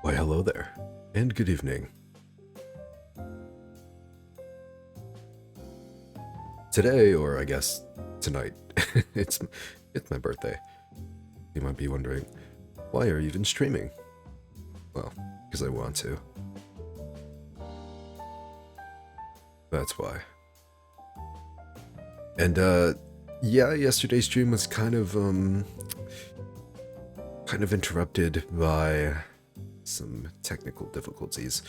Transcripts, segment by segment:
Why, hello there, and good evening. Today, or I guess tonight, it's my birthday. You might be wondering, why are you even streaming? Well, because I want to. That's why. And yeah, yesterday's stream was kind of interrupted by some technical difficulties.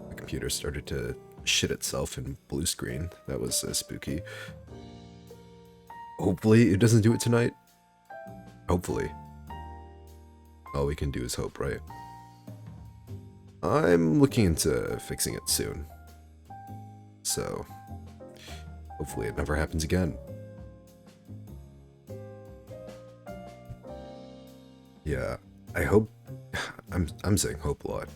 My computer started to shit itself in blue screen. That was spooky. Hopefully it doesn't do it tonight. Hopefully. All we can do is hope, right? I'm looking into fixing it soon. So, hopefully it never happens again. Yeah, I hope... I'm saying hope a lot.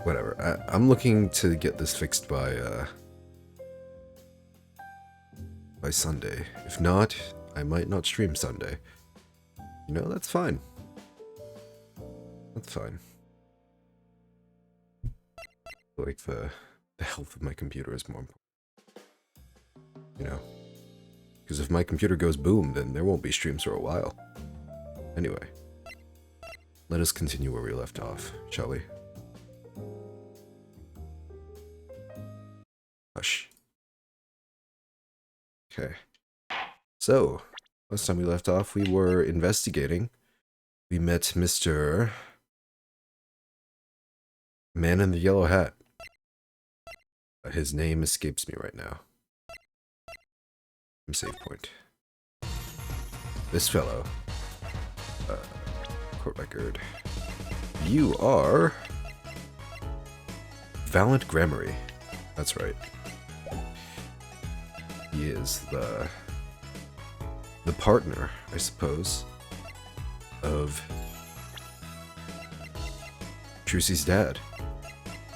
Whatever. I'm looking to get this fixed by Sunday. If not, I might not stream Sunday. You know, that's fine. That's fine. Like, the health of my computer is more important. You know? Because if my computer goes boom, then there won't be streams for a while. Anyway. Let us continue where we left off, shall we? Hush. Okay. So, last time we left off, we were investigating. We met Mr. Man in the Yellow Hat. His name escapes me right now. Save point. This fellow. Court record. You are... Valiant Grammary. That's right. He is the partner, I suppose, of Trucy's dad,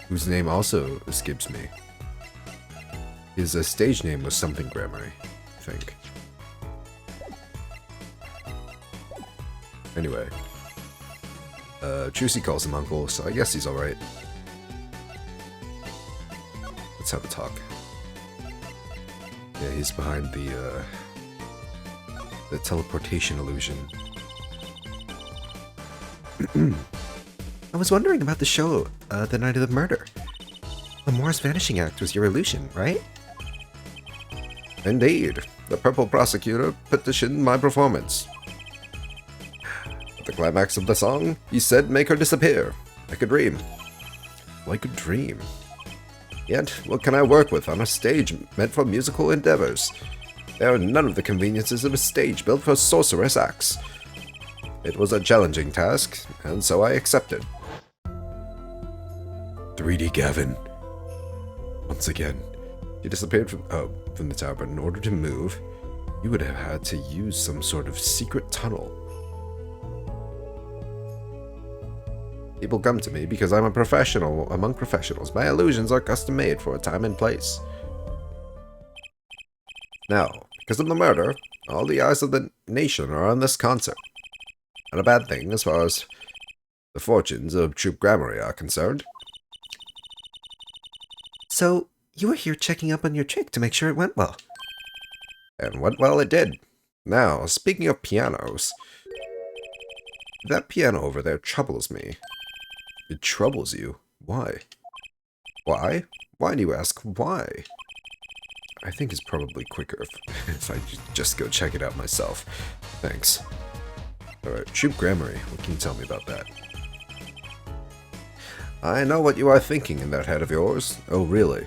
whose name also escapes me. His stage name was something Grammary, I think. Anyway, Trucy calls him uncle, so I guess he's alright. Let's have a talk. Yeah, he's behind the teleportation illusion. I was wondering about the show, the night of the murder. The Morris Vanishing Act was your illusion, right? Indeed. The Purple Prosecutor petitioned my performance. At the climax of the song, he said make her disappear. Like a dream. Like a dream. Yet, what can I work with on a stage meant for musical endeavors? There are none of the conveniences of a stage built for sorceress acts. It was a challenging task, and so I accepted. 3D Gavin. Once again, he disappeared from the tower, but in order to move, you would have had to use some sort of secret tunnel. People come to me because I'm a professional among professionals. My illusions are custom-made for a time and place. Now, because of the murder, all the eyes of the nation are on this concert. Not a bad thing as far as the fortunes of Troop Grammary are concerned. So, you were here checking up on your trick to make sure it went well. And went well it did. Now, speaking of pianos, that piano over there troubles me. It troubles you? Why? Why? Why do you ask why? I think it's probably quicker if I just go check it out myself. Thanks. Alright, Troop Grammary, what can you tell me about that? I know what you are thinking in that head of yours. Oh, really?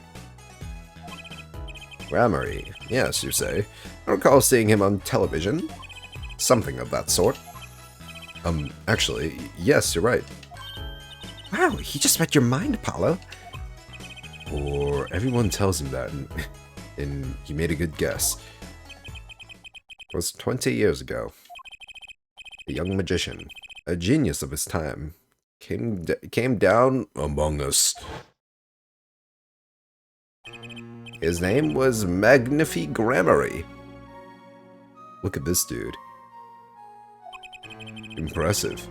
Grammary, yes, you say. I recall seeing him on television. Something of that sort. Actually, yes, you're right. Wow, he just read your mind, Apollo. Or everyone tells him that, and he made a good guess. It was 20 years ago. A young magician, a genius of his time, came down among us. His name was Magnifi Grammary. Look at this dude. Impressive.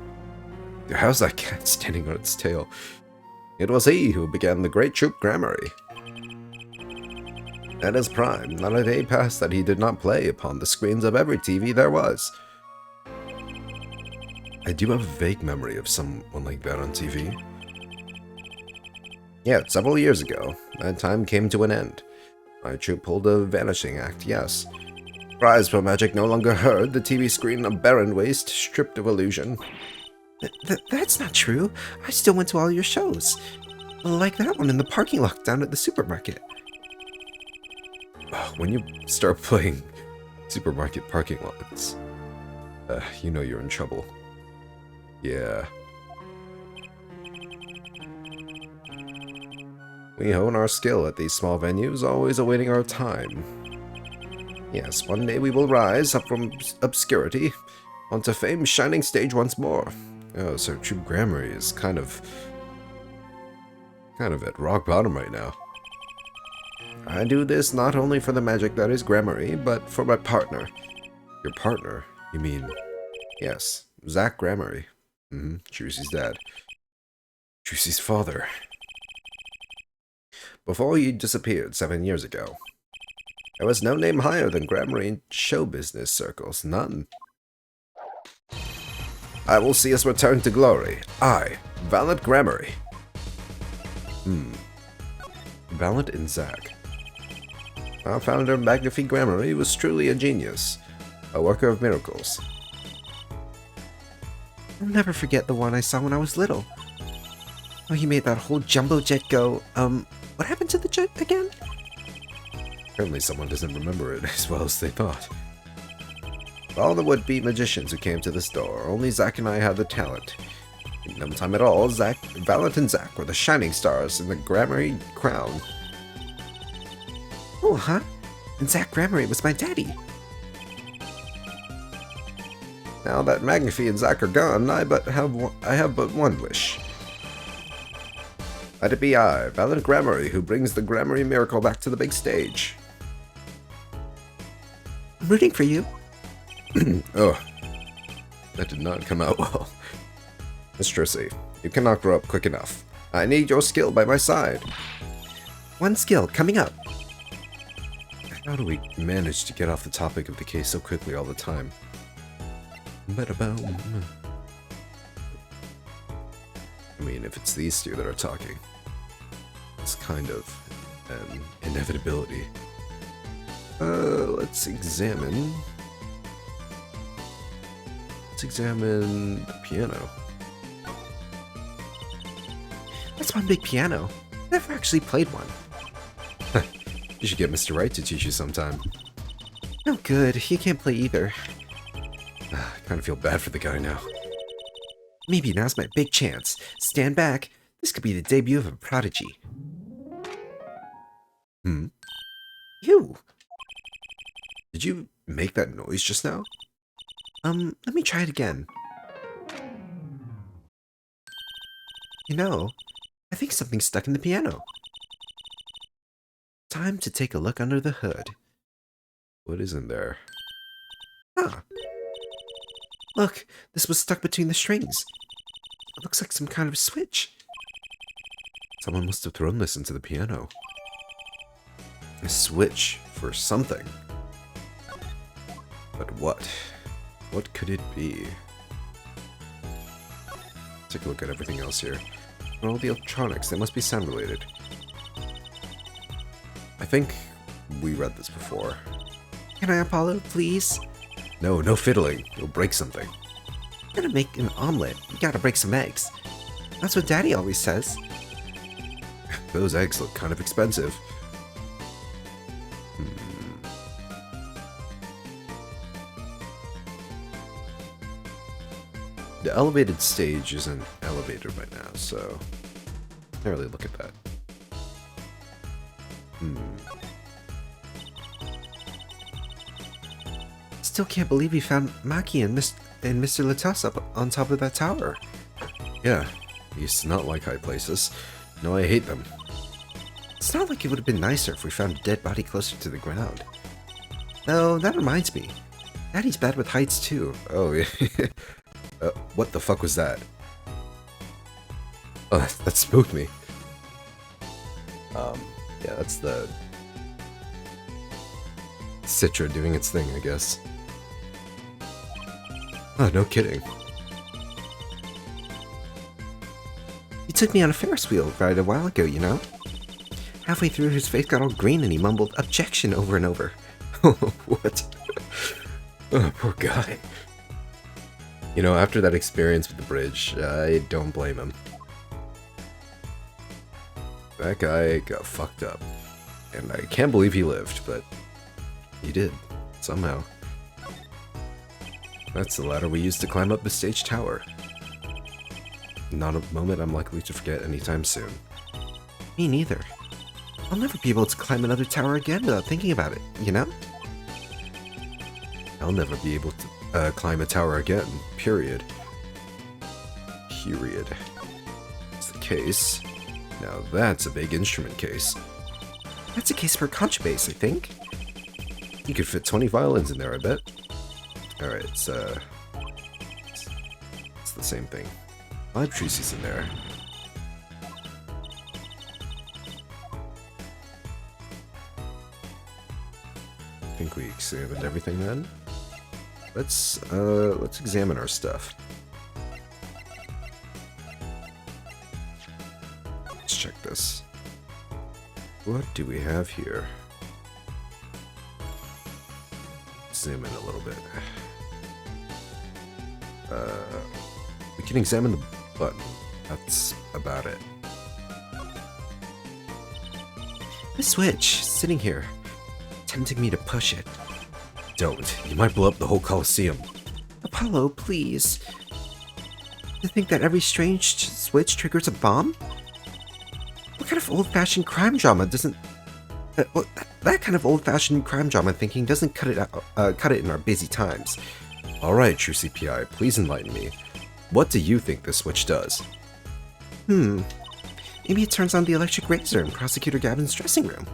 How's that cat standing on its tail? It was he who began the Great Troop Grammary. At his prime, not a day passed that he did not play upon the screens of every TV there was. I do have a vague memory of someone like that on TV. Yeah, several years ago, that time came to an end. My troop pulled a vanishing act, yes. Cries for magic no longer heard, the TV screen a barren waste, stripped of illusion. That's not true. I still went to all your shows. Like that one in the parking lot down at the supermarket. When you start playing supermarket parking lots, you know you're in trouble. Yeah. We hone our skill at these small venues, always awaiting our time. Yes, one day we will rise up from obscurity onto fame's shining stage once more. Oh, so Troop Grammary is kind of at rock bottom right now. I do this not only for the magic that is Grammary, but for my partner. Your partner? You mean... Yes, Zach Grammary. Juicy's dad. Juicy's father. Before you disappeared 7 years ago, there was no name higher than Grammary in show business circles. None. I will see us return to glory. I, Valiant Grammary. Valiant and Zach. Our founder, Magnifique Grammary, was truly a genius. A worker of miracles. I'll never forget the one I saw when I was little. Oh, he made that whole jumbo jet go. What happened to the jet again? Apparently someone doesn't remember it as well as they thought. Of all the would-be magicians who came to this door, only Zach and I had the talent. In no time at all, Valiant and Zach were the shining stars in the Grammary crown. Oh, huh? And Zach Grammary was my daddy. Now that Magnifique and Zach are gone, I have but one wish. Let it be I, Valiant Grammary, who brings the Grammary miracle back to the big stage. I'm rooting for you. Oh, that did not come out well. Miss Trissy, you cannot grow up quick enough. I need your skill by my side. One skill coming up. How do we manage to get off the topic of the case so quickly all the time? I mean, if it's these two that are talking, it's kind of an inevitability. Let's examine the piano. That's one big piano. Never actually played one. You should get Mr. Wright to teach you sometime. No good. He can't play either. I kind of feel bad for the guy now. Maybe now's my big chance. Stand back. This could be the debut of a prodigy. You! Did you make that noise just now? Let me try it again. You know, I think something's stuck in the piano. Time to take a look under the hood. What is in there? Ah. Look, this was stuck between the strings. It looks like some kind of switch. Someone must have thrown this into the piano. A switch for something. But what? What could it be? Take a look at everything else here. And all the electronics, they must be sound related. I think we read this before. Can I, Apollo, please? No, no fiddling. You'll break something. Gonna make an omelet. You gotta break some eggs. That's what Daddy always says. Those eggs look kind of expensive. The elevated stage is an elevator by now, so can't really look at that. Still can't believe we found Maki and Mr. Latas up on top of that tower. Yeah, it's not like high places. No, I hate them. It's not like it would have been nicer if we found a dead body closer to the ground. Though, that reminds me. Daddy's bad with heights too. Oh, yeah. What the fuck was that? Oh, that spooked me. Yeah, that's the Citra doing its thing, I guess. Oh, no kidding. He took me on a Ferris wheel ride a while ago, you know? Halfway through, his face got all green and he mumbled objection over and over. What? Oh, poor guy. You know, after that experience with the bridge, I don't blame him. That guy got fucked up. And I can't believe he lived, but he did, somehow. That's the ladder we used to climb up the stage tower. Not a moment I'm likely to forget anytime soon. Me neither. I'll never be able to climb another tower again without thinking about it, you know? I'll never be able to climb a tower again, period. Period. That's the case. Now that's a big instrument case. That's a case for a contrabass, I think. You could fit 20 violins in there, I bet. Alright, it's the same thing. I'll have Tracy's in there. I think we examined everything then. Let's examine our stuff. Let's check this. What do we have here? Zoom in a little bit. We can examine the button. That's about it. The switch, sitting here, tempting me to push it. Don't. You might blow up the whole Colosseum. Apollo, please. To think that every strange switch triggers a bomb? What kind of old-fashioned crime drama doesn't... that kind of old-fashioned crime drama thinking doesn't cut it in our busy times. Alright, true CPI, please enlighten me. What do you think this switch does? Maybe it turns on the electric razor in Prosecutor Gavin's dressing room.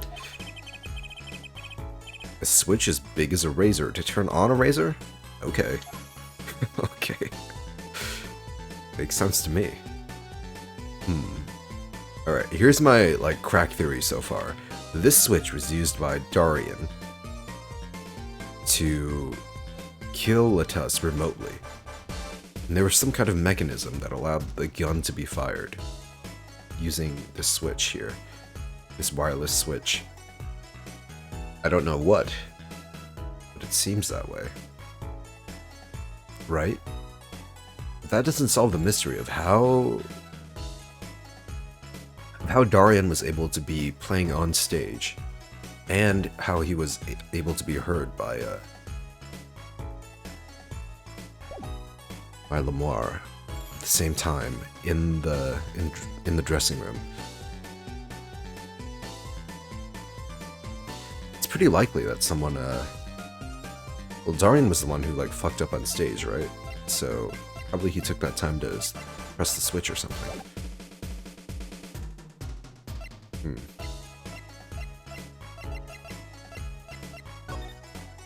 A switch as big as a razor to turn on a razor? Okay. Okay. Makes sense to me. Alright, here's my, crack theory so far. This switch was used by Darian to kill Latus remotely. And there was some kind of mechanism that allowed the gun to be fired using this switch here. This wireless switch. I don't know what, but it seems that way. Right? But that doesn't solve the mystery of how Darian was able to be playing on stage and how he was able to be heard by Lemoire at the same time in the dressing room. It's pretty likely that someone well, Darian was the one who fucked up on stage, right? So probably he took that time to press the switch or something.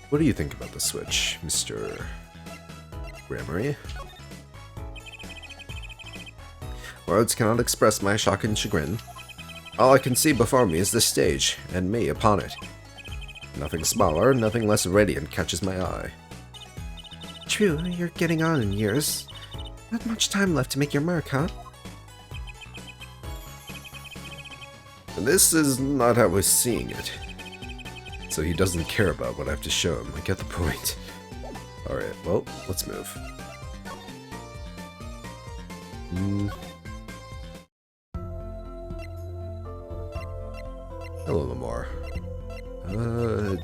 What do you think about the switch, Mr. Grammary? Words cannot express my shock and chagrin. All I can see before me is this stage, and me upon it. Nothing smaller, nothing less radiant catches my eye. True, you're getting on in years. Not much time left to make your mark, huh? This is not how we're seeing it. So he doesn't care about what I have to show him. I get the point. Alright, well, let's move. Hello, Lamar.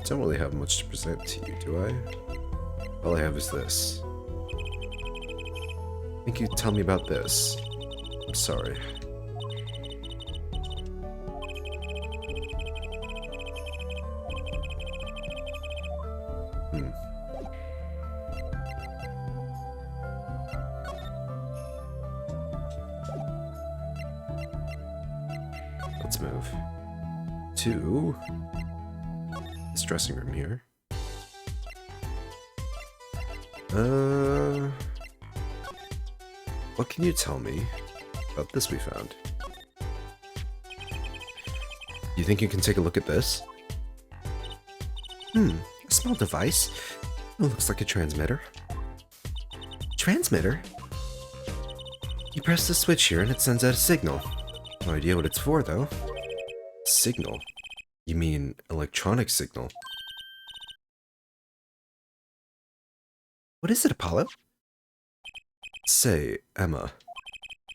Don't really have much to present to you, do I? All I have is this. I think you tell me about this. I'm sorry. Let's move to this dressing room here. What can you tell me about this we found? You think you can take a look at this? A small device. It looks like a transmitter. Transmitter? You press the switch here and it sends out a signal. No idea what it's for, though. Signal? You mean electronic signal? What is it, Apollo? Say, Emma,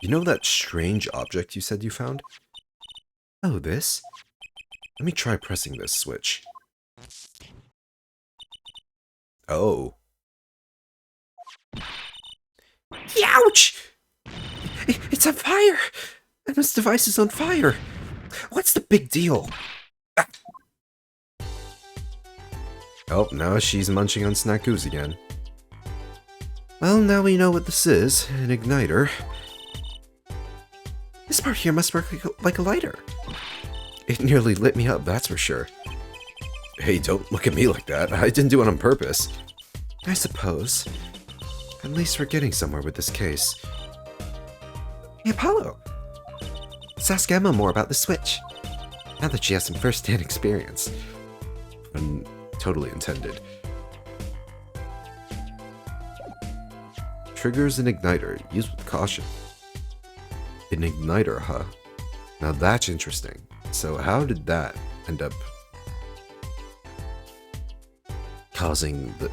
you know that strange object you said you found? Oh, this? Let me try pressing this switch. Oh. Ouch! It's on fire! Emma's device is on fire! What's the big deal? Oh, now she's munching on snackoos again. Well, now we know what this is, an igniter. This part here must work like a lighter. It nearly lit me up, that's for sure. Hey, don't look at me like that. I didn't do it on purpose. I suppose. At least we're getting somewhere with this case. Hey, Apollo! Let's ask Emma more about the switch. Now that she has some first-hand experience. Totally intended. Triggers an igniter. Use with caution. An igniter, huh? Now that's interesting. So how did that end up causing the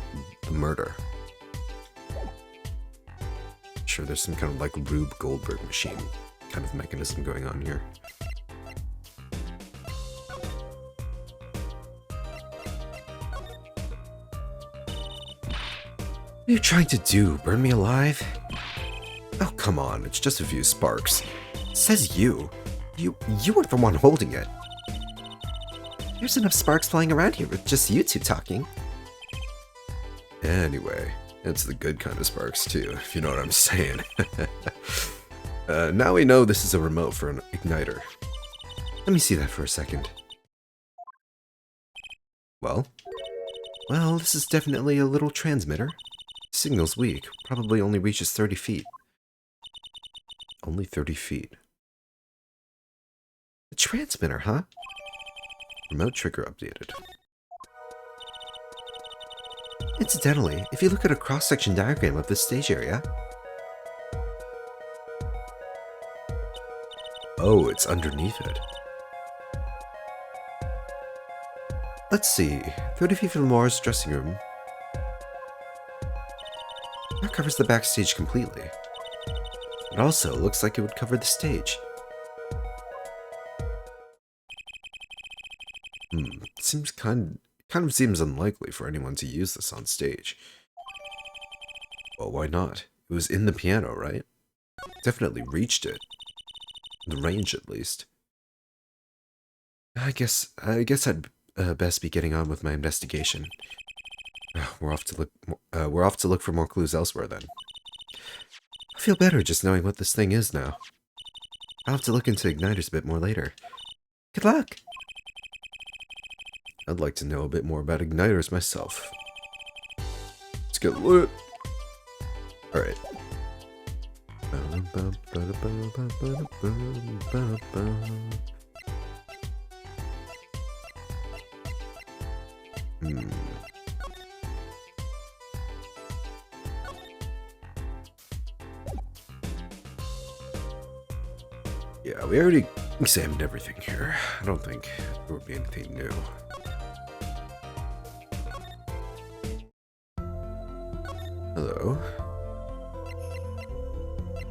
murder? Sure, there's some kind of like Rube Goldberg machine kind of mechanism going on here. What are you trying to do? Burn me alive? Oh, come on. It's just a few sparks. It says you. You were the one holding it. There's enough sparks flying around here with just you two talking. Anyway, it's the good kind of sparks too, if you know what I'm saying. Now we know this is a remote for an igniter. Let me see that for a second. Well, this is definitely a little transmitter. Signal's weak. Probably only reaches 30 feet. Only 30 feet. A transmitter, huh? Remote trigger updated. Incidentally, if you look at a cross-section diagram of this stage area... Oh, it's underneath it. Let's see. 30 feet from Laura's dressing room. That covers the backstage completely. It also looks like it would cover the stage. Seems kind of seems unlikely for anyone to use this on stage. Well, why not? It was in the piano, right? Definitely reached it. The range, at least. I guess I'd best be getting on with my investigation. We're off to look for more clues elsewhere then. I feel better just knowing what this thing is now. I'll have to look into igniters a bit more later. Good luck! I'd like to know a bit more about igniters myself. Let's get lit! Alright. Yeah, we already examined everything here. I don't think there would be anything new. Hello.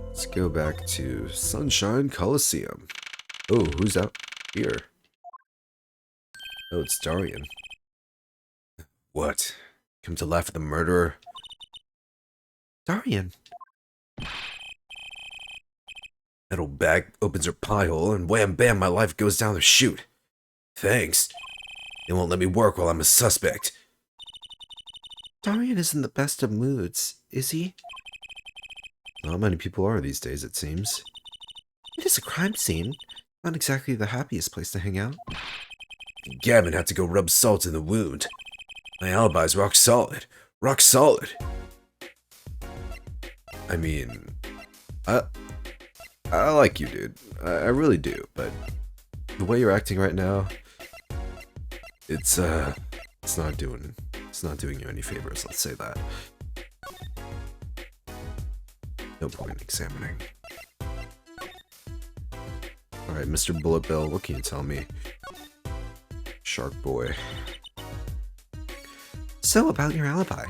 Let's go back to Sunshine Coliseum. Oh, who's out here? Oh, it's Darian. What? Come to laugh at the murderer? Darian. That old bag opens her pie hole, and wham bam, my life goes down the chute. Thanks. They won't let me work while I'm a suspect. Darian isn't the best of moods, is he? Not many people are these days, it seems. It is a crime scene. Not exactly the happiest place to hang out. Gavin had to go rub salt in the wound. My alibi's rock solid. Rock solid. I mean, I like you, dude. I really do, but The way you're acting right now, it's not doing you any favors, let's say that. No point in examining. Alright, Mr. Bullet Bill, what can you tell me? Shark Boy. So, about your alibi.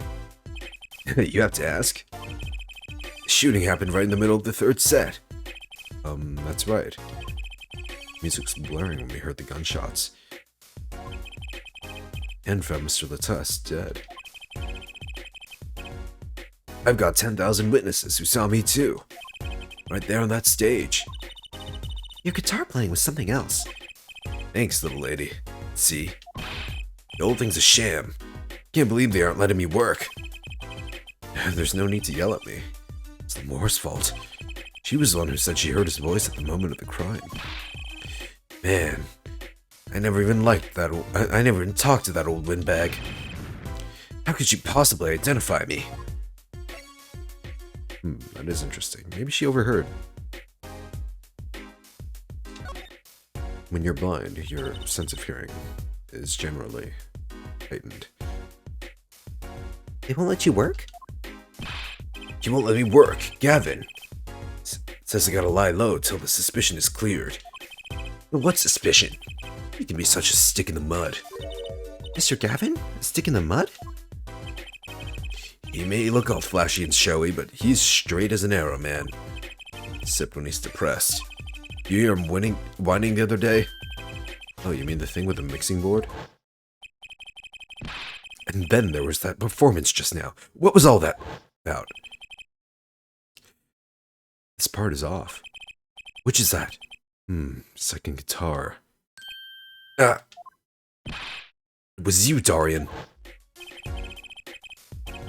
You have to ask. The shooting happened right in the middle of the third set. That's right. Music's blaring when we heard the gunshots. And found Mr. Latus dead. I've got 10,000 witnesses who saw me too. Right there on that stage. Your guitar playing was something else. Thanks, little lady. See? The whole thing's a sham. Can't believe they aren't letting me work. There's no need to yell at me. It's Lamore's fault. She was the one who said she heard his voice at the moment of the crime. Man, I never even liked that. I never even talked to that old windbag. How could she possibly identify me? That is interesting. Maybe she overheard. When you're blind, your sense of hearing is generally heightened. They won't let you work? She won't let me work. Gavin says I gotta lie low till the suspicion is cleared. What suspicion? You can be such a stick in the mud. Mr. Gavin? A stick in the mud? He may look all flashy and showy, but he's straight as an arrow, man. Except when he's depressed. You hear him whining the other day? Oh, you mean the thing with the mixing board? And then there was that performance just now. What was all that about? This part is off. Which is that? Second guitar. It was you, Darian.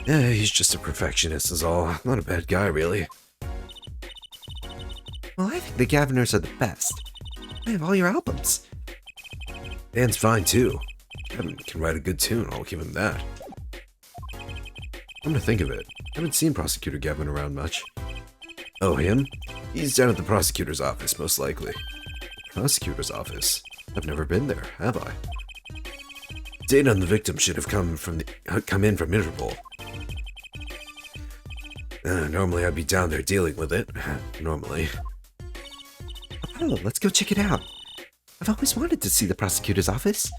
Yeah, he's just a perfectionist is all. Not a bad guy, really. Well, I think the Gaviners are the best. I have all your albums. Dan's fine, too. Gavin can write a good tune, I'll give him that. Come to think of it, I haven't seen Prosecutor Gavin around much. Oh, him? He's down at the prosecutor's office, most likely. Prosecutor's office? I've never been there, have I? Data on the victim should have come in from Interpol. Normally I'd be down there dealing with it. Normally. Oh, let's go check it out. I've always wanted to see the prosecutor's office.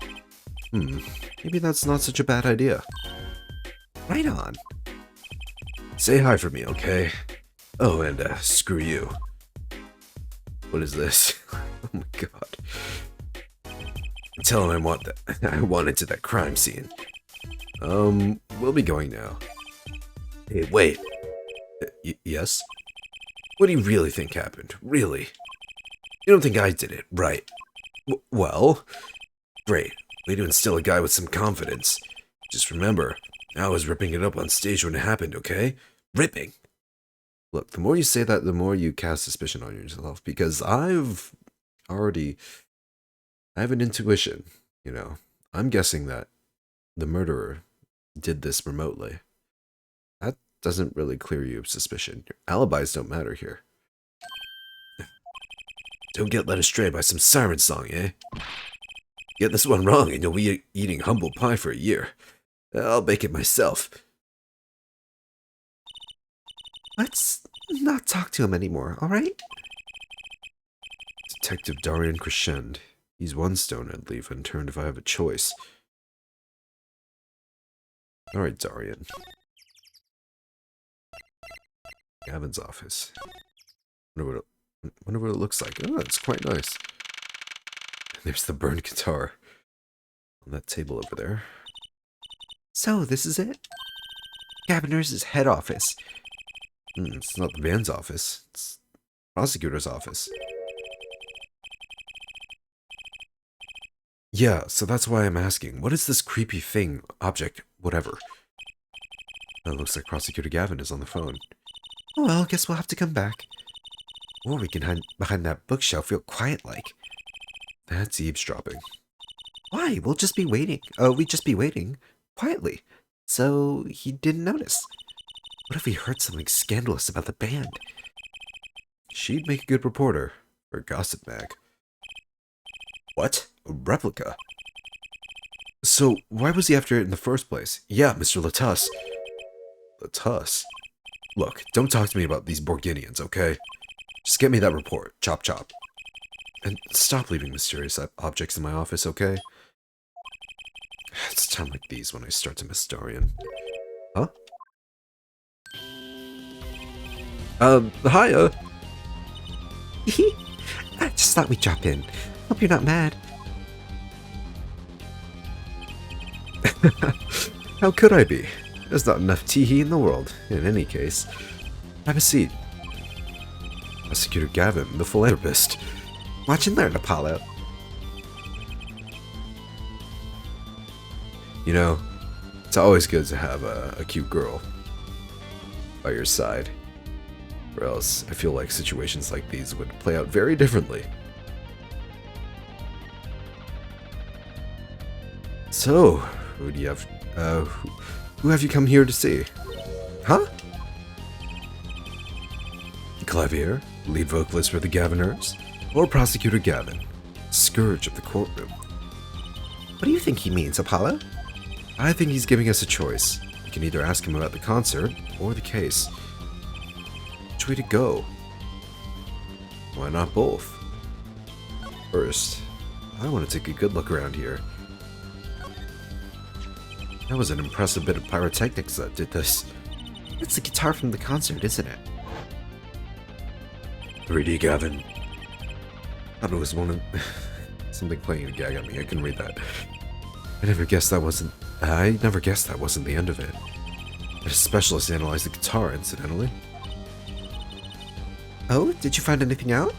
Maybe that's not such a bad idea. Right on. Say hi for me, okay? Oh, and screw you. What is this? Oh my god. Tell him I wanted to that crime scene. We'll be going now. Hey, wait. Yes? What do you really think happened? Really? You don't think I did it, right? Well? Great. Way to instill a guy with some confidence. Just remember, I was ripping it up on stage when it happened, okay? Ripping! Look, the more you say that, the more you cast suspicion on yourself, because I have an intuition, you know. I'm guessing that the murderer did this remotely. That doesn't really clear you of suspicion. Your alibis don't matter here. Don't get led astray by some siren song, eh? Get this one wrong and you'll be eating humble pie for a year. I'll bake it myself. Let's not talk to him anymore, alright? Detective Darian Crescend. He's one stone I'd leave unturned if I have a choice. Alright, Darian. Gavin's office. Wonder what it looks like. Oh, it's quite nice. There's the burned guitar on that table over there. So, this is it? Gaviner's head office. It's not the band's office. It's the prosecutor's office. Yeah, so that's why I'm asking. What is this creepy thing, object, whatever? It looks like Prosecutor Gavin is on the phone. Oh, well, guess we'll have to come back. Or we can hide behind that bookshelf real quiet like. That's eavesdropping. Why? We'd just be waiting. Quietly. So he didn't notice. What if he heard something scandalous about the band? She'd make a good reporter. Or gossip mag. What? A replica? So, why was he after it in the first place? Yeah, Mr. Latus. Latus? Look, don't talk to me about these Borginians, okay? Just get me that report. Chop chop. And stop leaving mysterious objects in my office, okay? It's time like these when I start to miss Dorian. Huh? Hiya! I just thought we'd drop in. Hope you're not mad. How could I be? There's not enough Diihaa in the world, in any case. Have a seat. Prosecutor Gavin, the philanthropist. Watch and learn, Apollo. You know, it's always good to have a cute girl by your side. Or else I feel like situations like these would play out very differently. So, who do you have, who have you come here to see? Huh? Clavier, lead vocalist for the Gaviners, or Prosecutor Gavin, scourge of the courtroom? What do you think he means, Apollo? I think he's giving us a choice. We can either ask him about the concert or the case. Which way to go? Why not both? First, I want to take a good look around here. That was an impressive bit of pyrotechnics that did this. It's the guitar from the concert, isn't it? 3D Gavin. Thought it was one of... something playing a gag at me. I couldn't read that. I never guessed that wasn't the end of it. A specialist analyzed the guitar, incidentally. Oh, did you find anything out?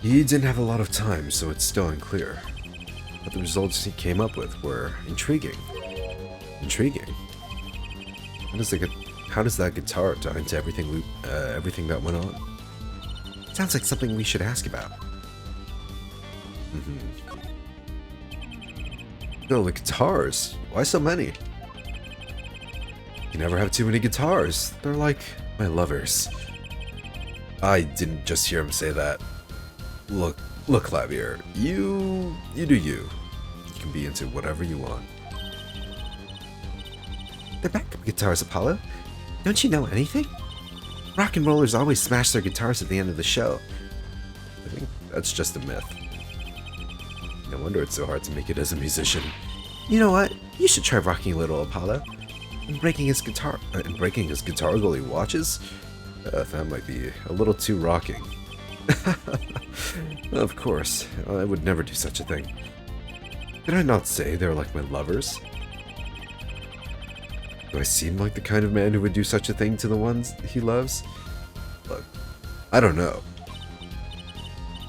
He didn't have a lot of time, so it's still unclear. But the results he came up with were intriguing. Intriguing? How does that guitar tie into everything that went on? Sounds like something we should ask about. No, the guitars. Why so many? You never have too many guitars. They're like my lovers. I didn't just hear him say that. Look, Clavier. You do you. You can be into whatever you want. They're backup guitars, Apollo. Don't you know anything? Rock and rollers always smash their guitars at the end of the show. I think that's just a myth. No wonder it's so hard to make it as a musician. You know what? You should try rocking a little, Apollo. And breaking his guitar while he watches? That might be a little too rocking. Of course, I would never do such a thing. Did I not say they're like my lovers? Do I seem like the kind of man who would do such a thing to the ones he loves? Look, I don't know.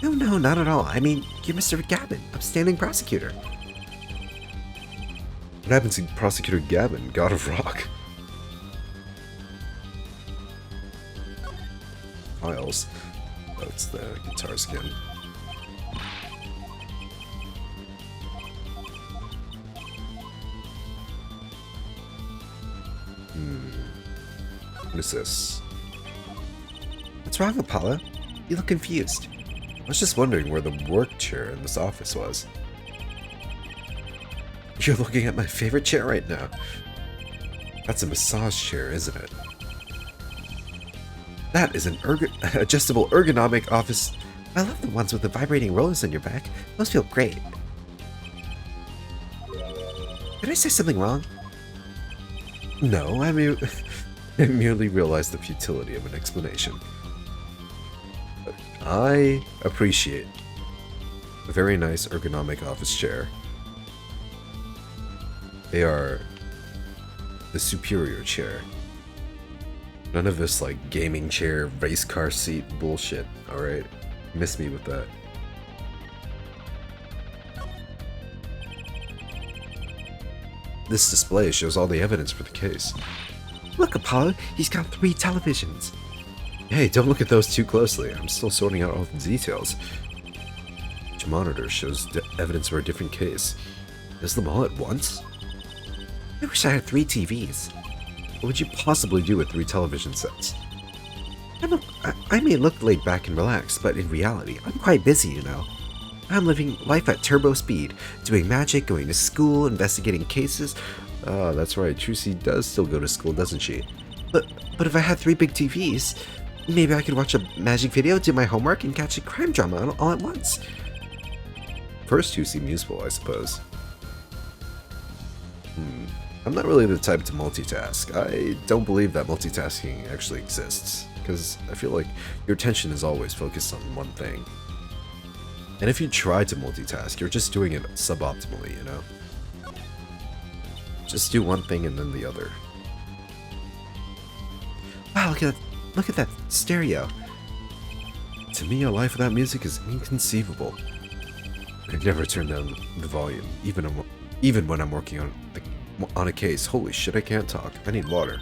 No, not at all. I mean, you're Mr. Gavin, upstanding prosecutor. What happened to Prosecutor Gavin, God of Rock? Files. Oh, it's the guitar skin. What is this? What's wrong, Apollo? You look confused. I was just wondering where the work chair in this office was. You're looking at my favorite chair right now. That's a massage chair, isn't it? That is an adjustable ergonomic office. I love the ones with the vibrating rollers on your back. Those feel great. Did I say something wrong? No, I merely realized the futility of an explanation. But I appreciate a very nice ergonomic office chair. They are the superior chair. None of this like gaming chair, race car seat bullshit, alright? Miss me with that. This display shows all the evidence for the case. Look, Apollo, he's got 3 televisions. Hey, don't look at those too closely. I'm still sorting out all the details. Each monitor shows evidence for a different case. Is them all at once? I wish I had 3 TVs. What would you possibly do with 3 television sets? I may look laid back and relaxed, but in reality, I'm quite busy, you know. I'm living life at turbo speed, doing magic, going to school, investigating cases. That's right. Trucy does still go to school, doesn't she? But if I had 3 big TVs, maybe I could watch a magic video, do my homework, and catch a crime drama all at once. First two seem useful, I suppose. I'm not really the type to multitask. I don't believe that multitasking actually exists, because I feel like your attention is always focused on one thing. And if you try to multitask, you're just doing it suboptimally, you know? Just do one thing and then the other. Wow, look at that stereo. To me, a life without music is inconceivable. I never turn down the volume, even when I'm working on a case. Holy shit, I can't talk. I need water.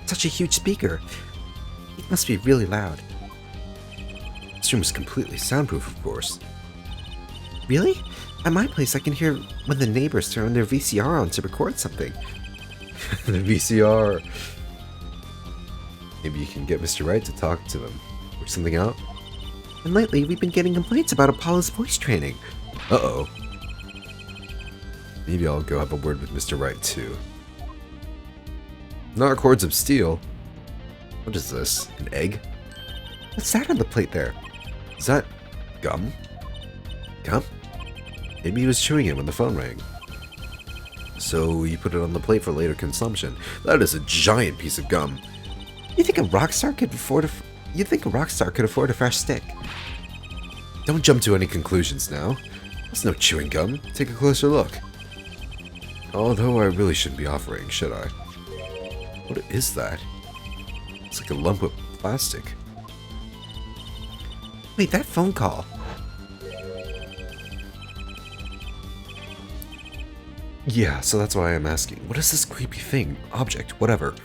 Such a huge speaker. It must be really loud. This room is completely soundproof, of course. Really? At my place, I can hear when the neighbors turn their VCR on to record something. The VCR. Maybe you can get Mr. Wright to talk to them. Work something out? And lately, we've been getting complaints about Apollo's voice training. Uh-oh. Maybe I'll go have a word with Mr. Wright, too. Not cords of steel. What is this? An egg? What's that on the plate there? Is that gum? Gum? Maybe he was chewing it when the phone rang. So you put it on the plate for later consumption. That is a giant piece of gum. You think a rock star could afford a fresh stick? Don't jump to any conclusions now. That's no chewing gum. Take a closer look. Although I really shouldn't be offering, should I? What is that? It's like a lump of plastic. Wait, that phone call. Yeah, so that's why I'm asking. What is this creepy thing? Object, whatever.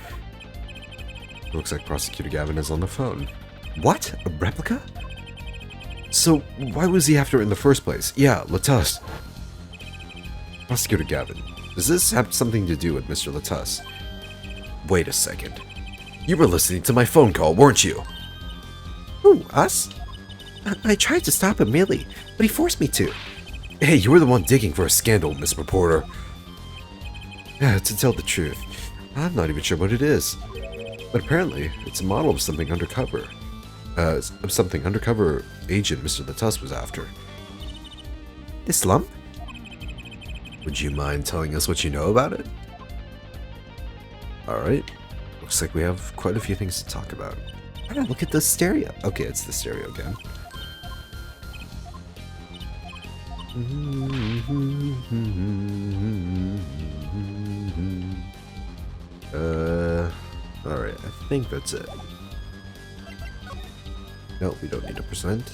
Looks like Prosecutor Gavin is on the phone. What? A replica? So, why was he after it in the first place? Yeah, Latus. Prosecutor Gavin, does this have something to do with Mr. Latus? Wait a second. You were listening to my phone call, weren't you? Who, us? I tried to stop him, really, but he forced me to. Hey, you were the one digging for a scandal, Miss Reporter. Yeah, to tell the truth, I'm not even sure what it is. But apparently, it's a model of something undercover. Something undercover agent Mr. Latus was after. This lump? Would you mind telling us what you know about it? Alright. Looks like we have quite a few things to talk about. I don't look at the stereo. Okay, it's the stereo again. Alright, I think that's it. Nope, we don't need to present.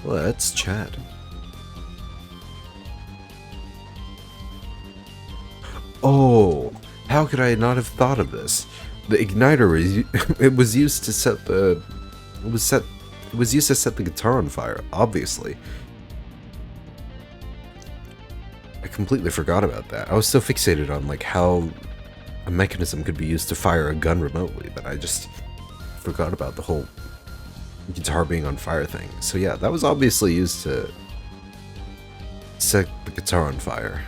Let's chat. Oh, how could I not have thought of this? The igniter was used to set the guitar on fire, obviously. I completely forgot about that. I was so fixated on like how a mechanism could be used to fire a gun remotely that I just forgot about the whole guitar being on fire thing. So yeah, that was obviously used to set the guitar on fire.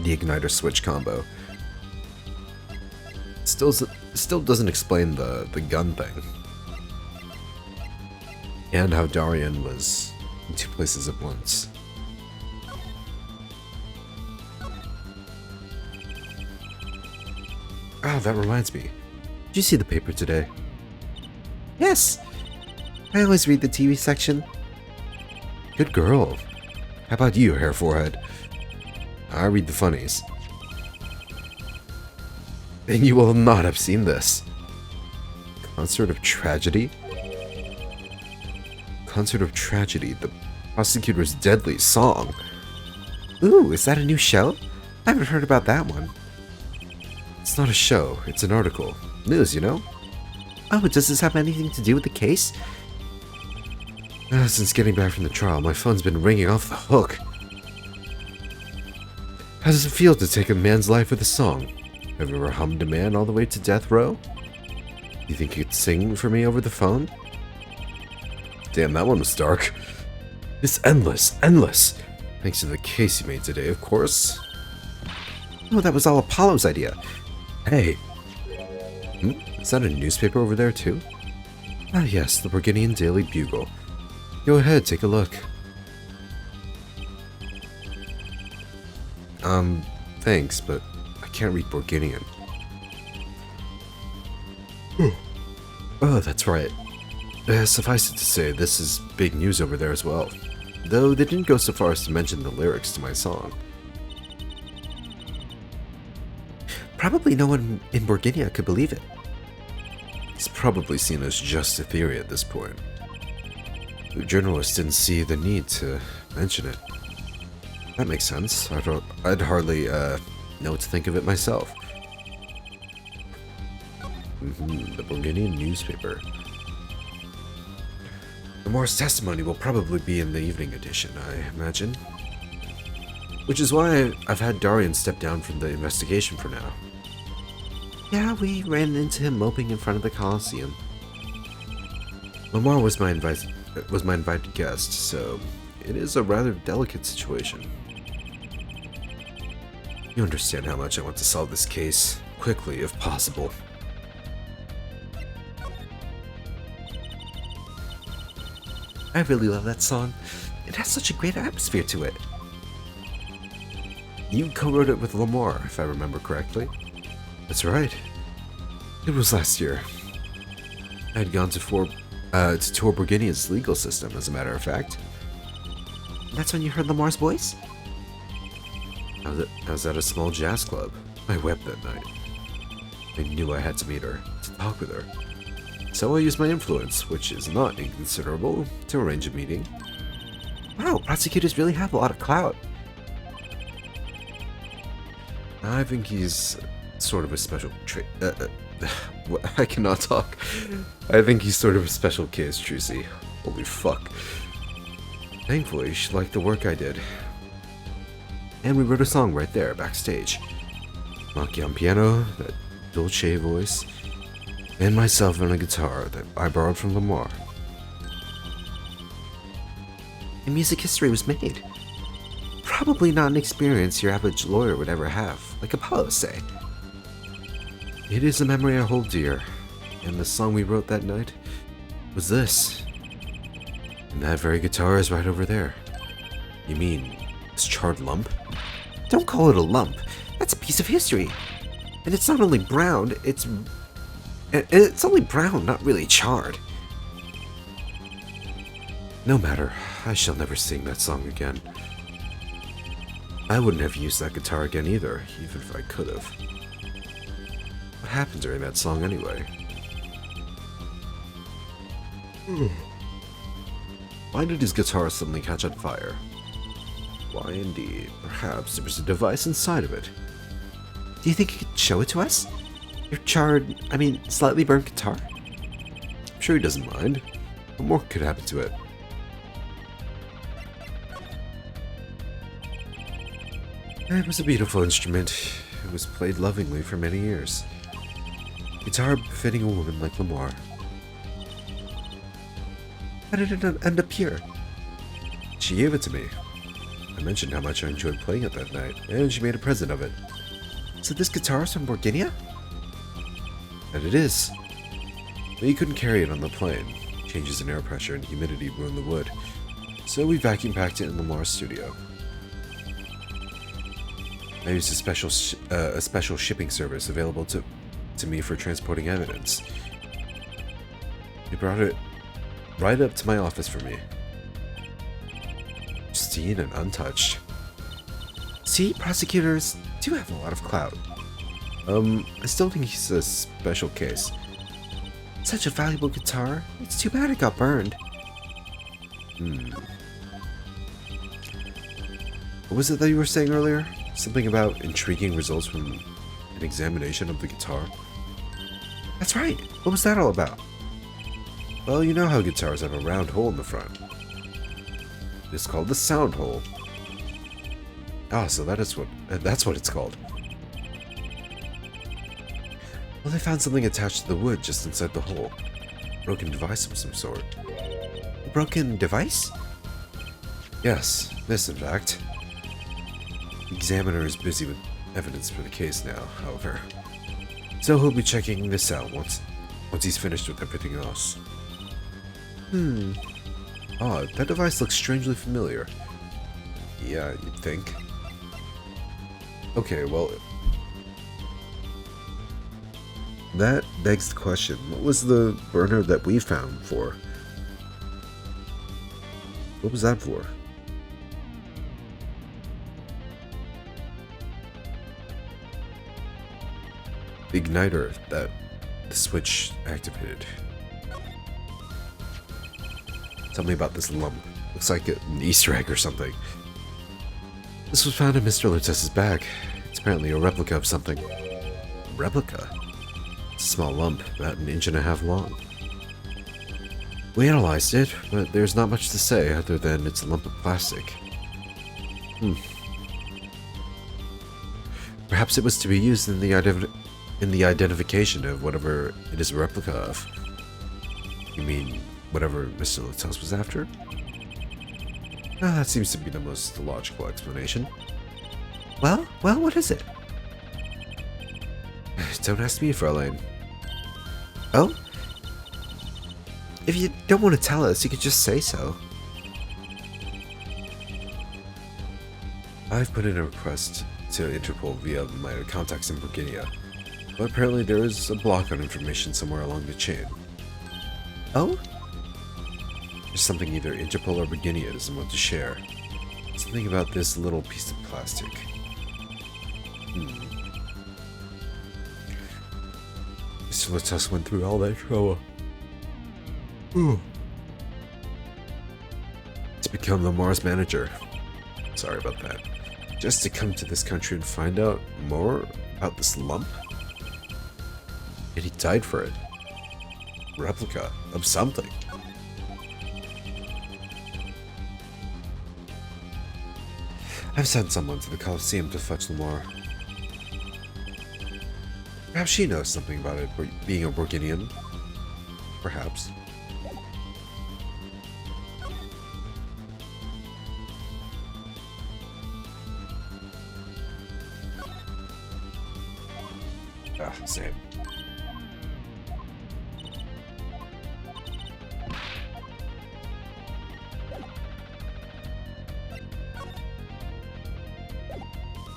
The igniter switch combo. Still doesn't explain the gun thing. And how Darian was in 2 places at once. Ah, that reminds me. Did you see the paper today? Yes. I always read the TV section. Good girl. How about you, hair forehead? I read the funnies. Then you will not have seen this. Concert of Tragedy? Concert of Tragedy, the prosecutor's deadly song. Ooh, is that a new show? I haven't heard about that one. It's not a show, it's an article. News, you know? Oh, does this have anything to do with the case? Since getting back from the trial, my phone's been ringing off the hook. How does it feel to take a man's life with a song? Have you ever hummed a man all the way to death row? You think you could sing for me over the phone? Damn, that one was dark. It's endless, endless. Thanks to the case you made today, of course. Oh, that was all Apollo's idea. Hey. Is that a newspaper over there, too? Ah, yes, the Burgundian Daily Bugle. Go ahead, take a look. Thanks, but I can't read Burgundian. Oh, that's right. Suffice it to say, this is big news over there as well. Though they didn't go so far as to mention the lyrics to my song. Probably no one in Burgundia could believe it. It's probably seen as just a theory at this point. The journalists didn't see the need to mention it. That makes sense. I'd hardly know what to think of it myself. The Burgundian newspaper. Lamore's testimony will probably be in the evening edition, I imagine. Which is why I've had Darian step down from the investigation for now. Yeah, we ran into him moping in front of the Coliseum. Lamore was my invited guest, so it is a rather delicate situation. You understand how much I want to solve this case, quickly if possible. I really love that song. It has such a great atmosphere to it. You co-wrote it with Lamore, if I remember correctly. That's right. It was last year. I had gone to tour Burgundia's legal system, as a matter of fact. That's when you heard Lamore's voice? I was at a small jazz club. I wept that night. I knew I had to meet her, to talk with her. So I used my influence, which is not inconsiderable, to arrange a meeting. Wow, prosecutors really have a lot of clout. I think he's sort of a special I cannot talk. I think he's sort of a special case, Trucy. Holy fuck. Thankfully, she liked the work I did. And we wrote a song right there, backstage. Maki on piano, that Dolce voice, and myself on a guitar that I borrowed from Lamore. And music history was made. Probably not an experience your average lawyer would ever have, like Apollo, say. It is a memory I hold dear, and the song we wrote that night was this. And that very guitar is right over there. You mean, this charred lump? Don't call it a lump. That's a piece of history. And it's not only brown, it's only brown, not really charred. No matter, I shall never sing that song again. I wouldn't have used that guitar again either, even if I could have. What happened during that song anyway? Why did his guitar suddenly catch on fire? Why indeed, perhaps there was a device inside of it. Do you think you could show it to us? Your charred, slightly burnt guitar? I'm sure he doesn't mind. What more could happen to it? It was a beautiful instrument. It was played lovingly for many years. Guitar befitting a woman like Lamore. How did it end up here? She gave it to me. I mentioned how much I enjoyed playing it that night, and she made a present of it. So this guitar is from Burgundia? And it is. But you couldn't carry it on the plane. Changes in air pressure and humidity ruined the wood. So we vacuum packed it in Lamore's studio. I used a special shipping service available to me for transporting evidence. They brought it right up to my office for me. Pristine and untouched. See, prosecutors do have a lot of clout. I still think he's a special case. Such a valuable guitar. It's too bad it got burned. What was it that you were saying earlier? Something about intriguing results from an examination of the guitar? That's right. What was that all about? Well, you know how guitars have a round hole in the front. It's called the sound hole. Ah, so that's what it's called. Well, they found something attached to the wood just inside the hole. A broken device of some sort. A broken device? Yes, this in fact. The examiner is busy with evidence for the case now, however. So he'll be checking this out once he's finished with everything else. Odd, that device looks strangely familiar. Yeah, you'd think. Okay, well... that begs the question, what was the burner that we found for? What was that for? The igniter that the switch activated. Tell me about this lump. Looks like an Easter egg or something. This was found in Mr. Lutez's bag. It's apparently a replica of something. Replica? It's a small lump, about 1.5 inches long. We analyzed it, but there's not much to say other than it's a lump of plastic. Perhaps it was to be used in the identification of whatever it is a replica of. You mean whatever Mr. Lutez was after? That seems to be the most logical explanation. Well, what is it? Don't ask me, Fraulein. Oh? If you don't want to tell us, you could just say so. I've put in a request to Interpol via my contacts in Burgundia, but apparently there is a block on information somewhere along the chain. Oh? There's something either Interpol or Burgundia doesn't want to share. Something about this little piece of plastic. Mr. Lutez went through all that trouble to become the Mars manager. Sorry about that. Just to come to this country and find out more about this lump? And he died for it. Replica of something. I've sent someone to the Colosseum to fetch Lamar. Perhaps she knows something about it, being a Burgundian. Perhaps. Same.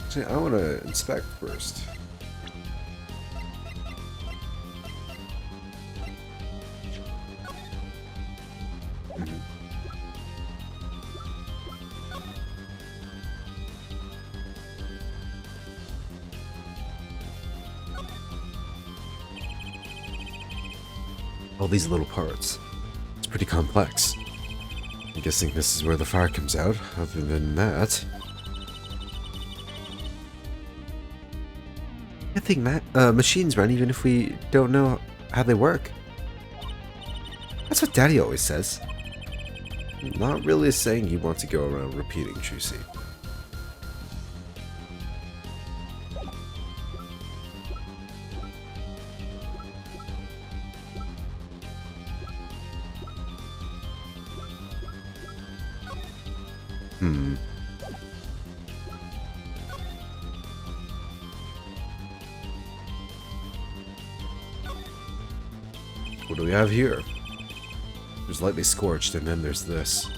Actually, I want to inspect first. All these little parts. It's pretty complex. I'm guessing this is where the fire comes out. Other than that... I think machines run even if we don't know how they work. That's what Daddy always says. Not really a saying you want to go around repeating, Trucy. What do we have here? There's lightly scorched, and then there's this.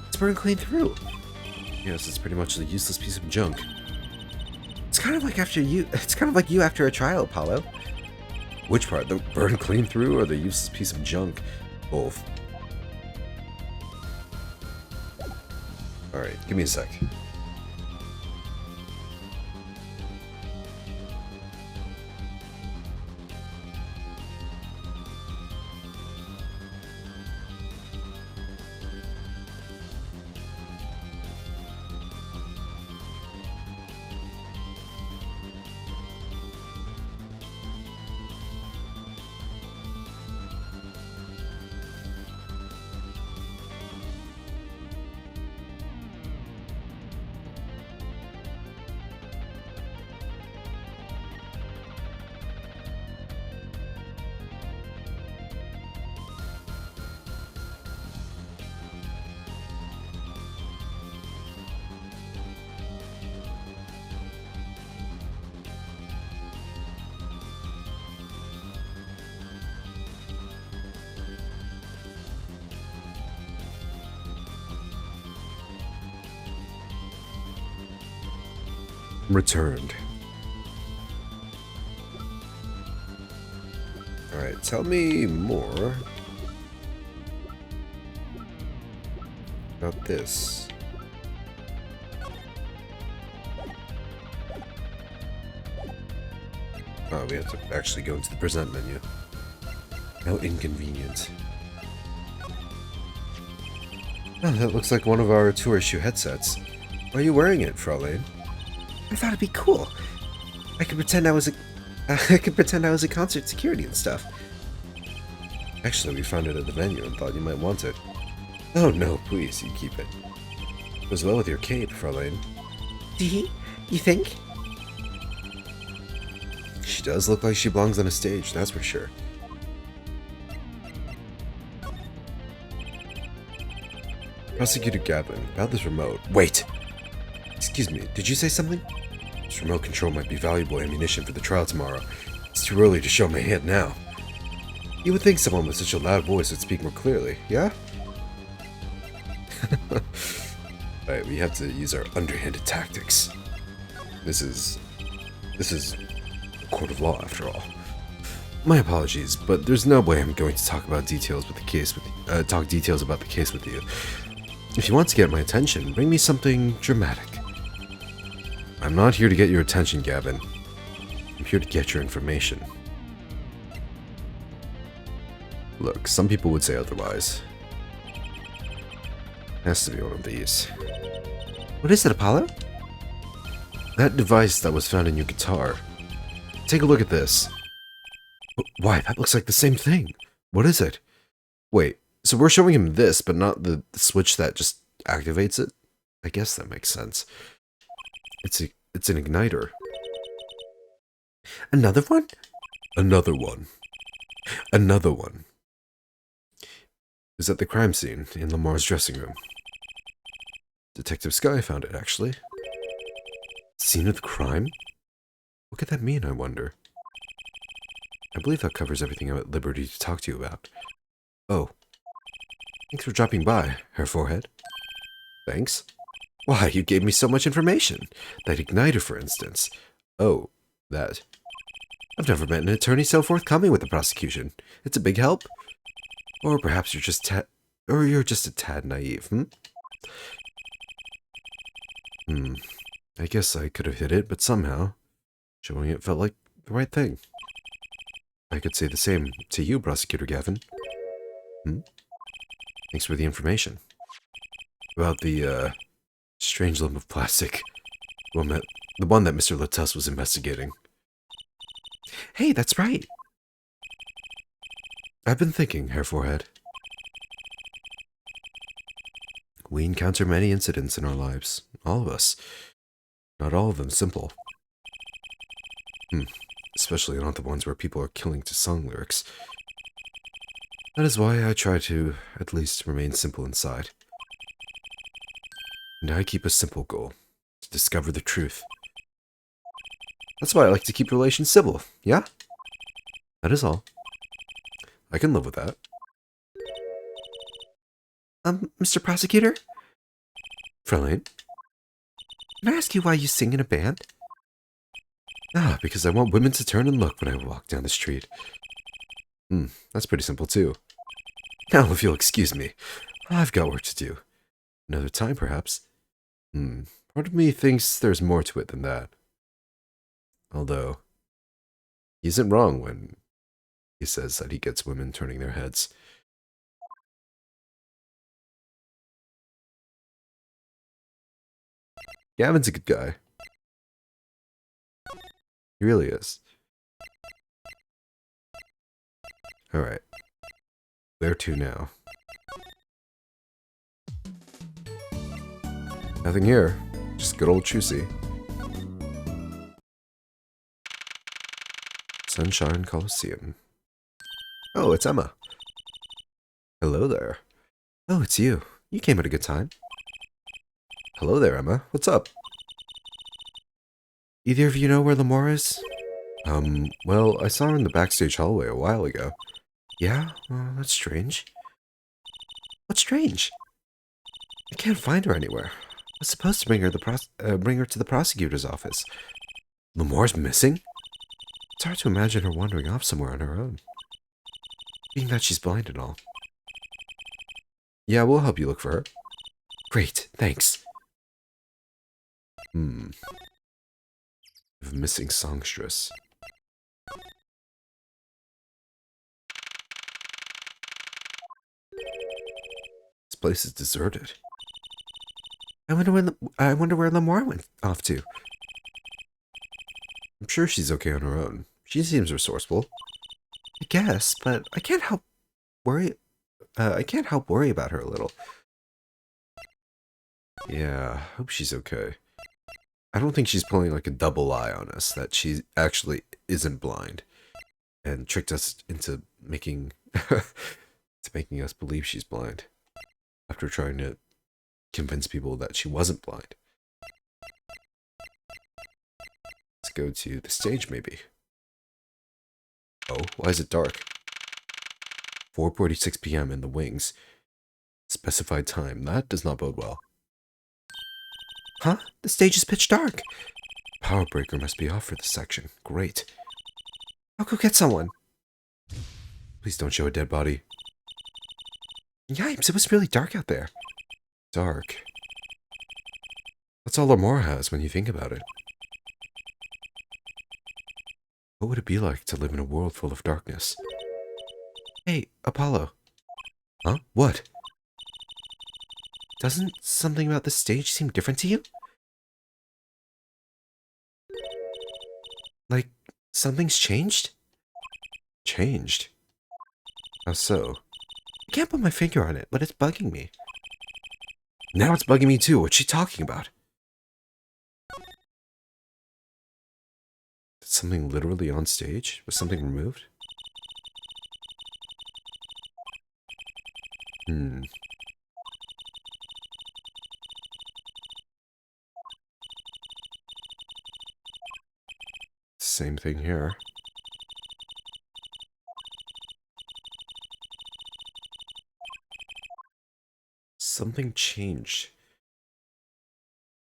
It's burned clean through. Yes, it's pretty much a useless piece of junk. It's kind of like you after a trial, Paulo. Which part? The burned clean through or the useless piece of junk? Both. Alright, give me a sec. returned. Alright, tell me more about this. Oh, we have to actually go into the present menu. How inconvenient. Oh, that looks like one of our tour issue headsets. Why are you wearing it, Fraulein? I thought it'd be cool. I could pretend I was a concert security and stuff. Actually, we found it at the venue and thought you might want it. Oh no, please, you keep it. It goes well with your cape, Fraulein. Diihaa, you think? She does look like she belongs on a stage, that's for sure. Prosecutor Gavin, about this remote. Wait! Excuse me, did you say something? This remote control might be valuable ammunition for the trial tomorrow. It's too early to show my hand now. You would think someone with such a loud voice would speak more clearly, yeah? Right, we have to use our underhanded tactics. This is a court of law, after all. My apologies, but there's no way I'm going to talk about details with the case with talk details about the case with you. If you want to get my attention, bring me something dramatic. I'm not here to get your attention, Gavin. I'm here to get your information. Look, some people would say otherwise. Has to be one of these. What is it, Apollo? That device that was found in your guitar. Take a look at this. Why, that looks like the same thing. What is it? Wait, so we're showing him this, but not the switch that just activates it? I guess that makes sense. It's an igniter. Another one? Another one. Another one. Is at the crime scene in Lamar's dressing room. Detective Sky found it, actually. Scene of the crime? What could that mean, I wonder? I believe that covers everything I'm at liberty to talk to you about. Oh. Thanks for dropping by, Herr Forehead. Thanks? Why, you gave me so much information. That igniter, for instance. Oh, that. I've never met an attorney so forthcoming with the prosecution. It's a big help. Or perhaps you're just a tad naive, I guess I could have hit it, but somehow, showing it felt like the right thing. I could say the same to you, Prosecutor Gavin. Thanks for the information. About the, strange lump of plastic. The one that Mr. Latus was investigating. Hey, that's right. I've been thinking, Herr Forehead. We encounter many incidents in our lives. All of us. Not all of them simple. Especially not the ones where people are killing to song lyrics. That is why I try to, at least, remain simple inside. And I keep a simple goal. To discover the truth. That's why I like to keep relations civil, yeah? That is all. I can live with that. Mr. Prosecutor? Fraulein? Can I ask you why you sing in a band? Ah, because I want women to turn and look when I walk down the street. That's pretty simple too. Now, if you'll excuse me, I've got work to do. Another time, perhaps. Part of me thinks there's more to it than that. Although, he isn't wrong when he says that he gets women turning their heads. Gavin's a good guy. He really is. Alright. Where to now? Nothing here. Just good old Chusey. Sunshine Coliseum. Oh, it's Emma. Hello there. Oh, it's you. You came at a good time. Hello there, Emma. What's up? Either of you know where Lamar is? Well, I saw her in the backstage hallway a while ago. Yeah? Well, that's strange. What's strange? I can't find her anywhere. was supposed to bring her to the prosecutor's office. Lamore's missing? It's hard to imagine her wandering off somewhere on her own. Being that she's blind and all. Yeah, we'll help you look for her. Great, thanks. We have a missing songstress. This place is deserted. I wonder where Lamore went off to. I'm sure she's okay on her own. She seems resourceful. I guess, but I can't help worry about her a little. Yeah, hope she's okay. I don't think she's pulling like a double lie on us, that she actually isn't blind and tricked us into making us believe she's blind after trying to convince people that she wasn't blind. Let's go to the stage, maybe. Oh, why is it dark? 4:46 p.m. in the wings. Specified time. That does not bode well. Huh? The stage is pitch dark. Power breaker must be off for this section. Great. I'll go get someone. Please don't show a dead body. Yipes, it was really dark out there. Dark. That's all Lamore has when you think about it. What would it be like to live in a world full of darkness? Hey, Apollo. Huh? What? Doesn't something about the stage seem different to you? Like, something's changed? Changed? How so? I can't put my finger on it, but it's bugging me. Now it's bugging me too. What's she talking about? Did something literally on stage? Was something removed? Same thing here. Something changed.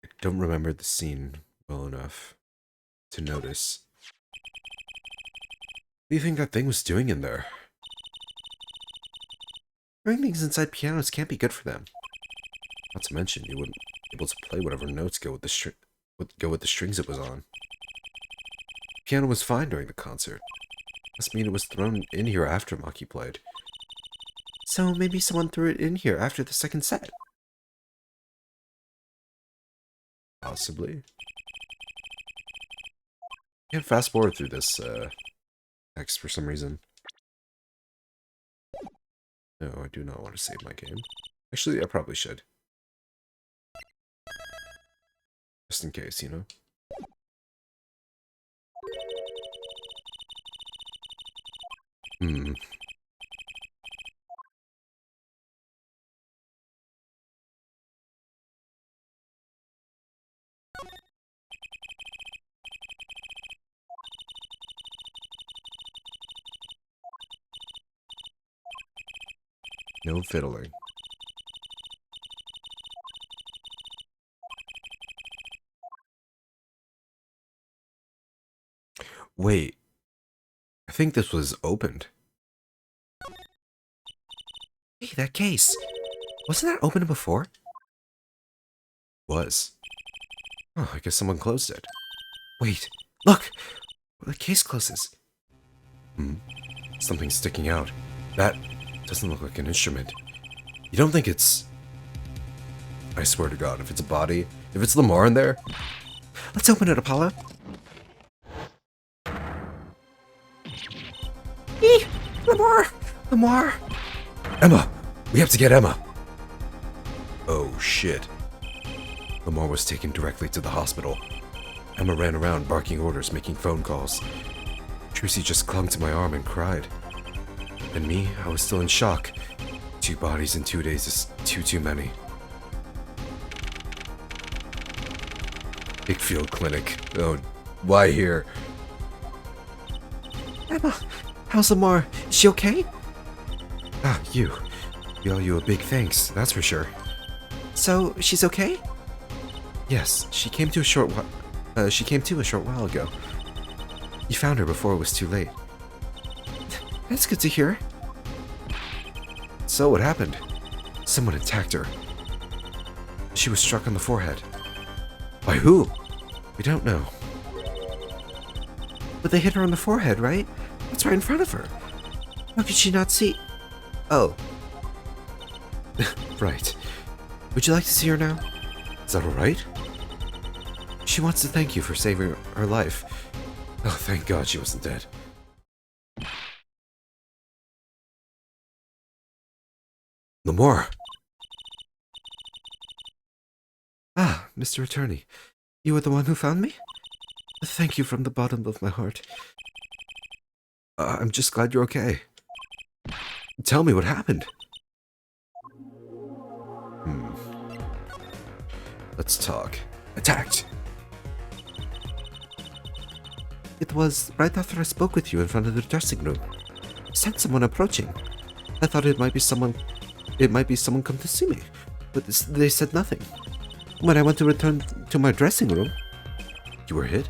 I don't remember the scene well enough to notice. What do you think that thing was doing in there? Hearing things inside pianos can't be good for them. Not to mention, you wouldn't be able to play whatever notes go with the strings it was on. The piano was fine during the concert. Must mean it was thrown in here after Maki played. So maybe someone threw it in here after the second set. Possibly. Can't fast forward through this text for some reason. No, I do not want to save my game. Actually, I probably should. Just in case, you know? No fiddling. Wait. I think this was opened. Hey, that case. Wasn't that open before? Was. Oh, I guess someone closed it. Wait, look! The case closes. Something's sticking out. That doesn't look like an instrument. You don't think it's... I swear to God, if it's a body, if it's Lamar in there... Let's open it, Apollo. Eee! Lamar! Lamar! Emma! We have to get Emma! Oh, shit. Lamar was taken directly to the hospital. Emma ran around barking orders, making phone calls. Trucy just clung to my arm and cried. And me, I was still in shock. 2 bodies in 2 days is too many. Hickfield Clinic. Oh, why here? Emma, how's Lamar? Is she okay? Ah, you. We owe you a big thanks, that's for sure. So, she's okay? Yes, she came to a short while ago. You found her before it was too late. That's good to hear. So what happened? Someone attacked her. She was struck on the forehead. By who? We don't know. But they hit her on the forehead, right? That's right in front of her. How could she not see? Oh. Right. Would you like to see her now? Is that alright? She wants to thank you for saving her life. Oh, thank God she wasn't dead. Lamore! Ah, Mr. Attorney. You were the one who found me? Thank you from the bottom of my heart. I'm just glad you're okay. Tell me what happened. Let's talk. Attacked! It was right after I spoke with you in front of the dressing room. I sensed someone approaching. I thought it might be someone come to see me, but they said nothing. When I went to return to my dressing room... You were hit?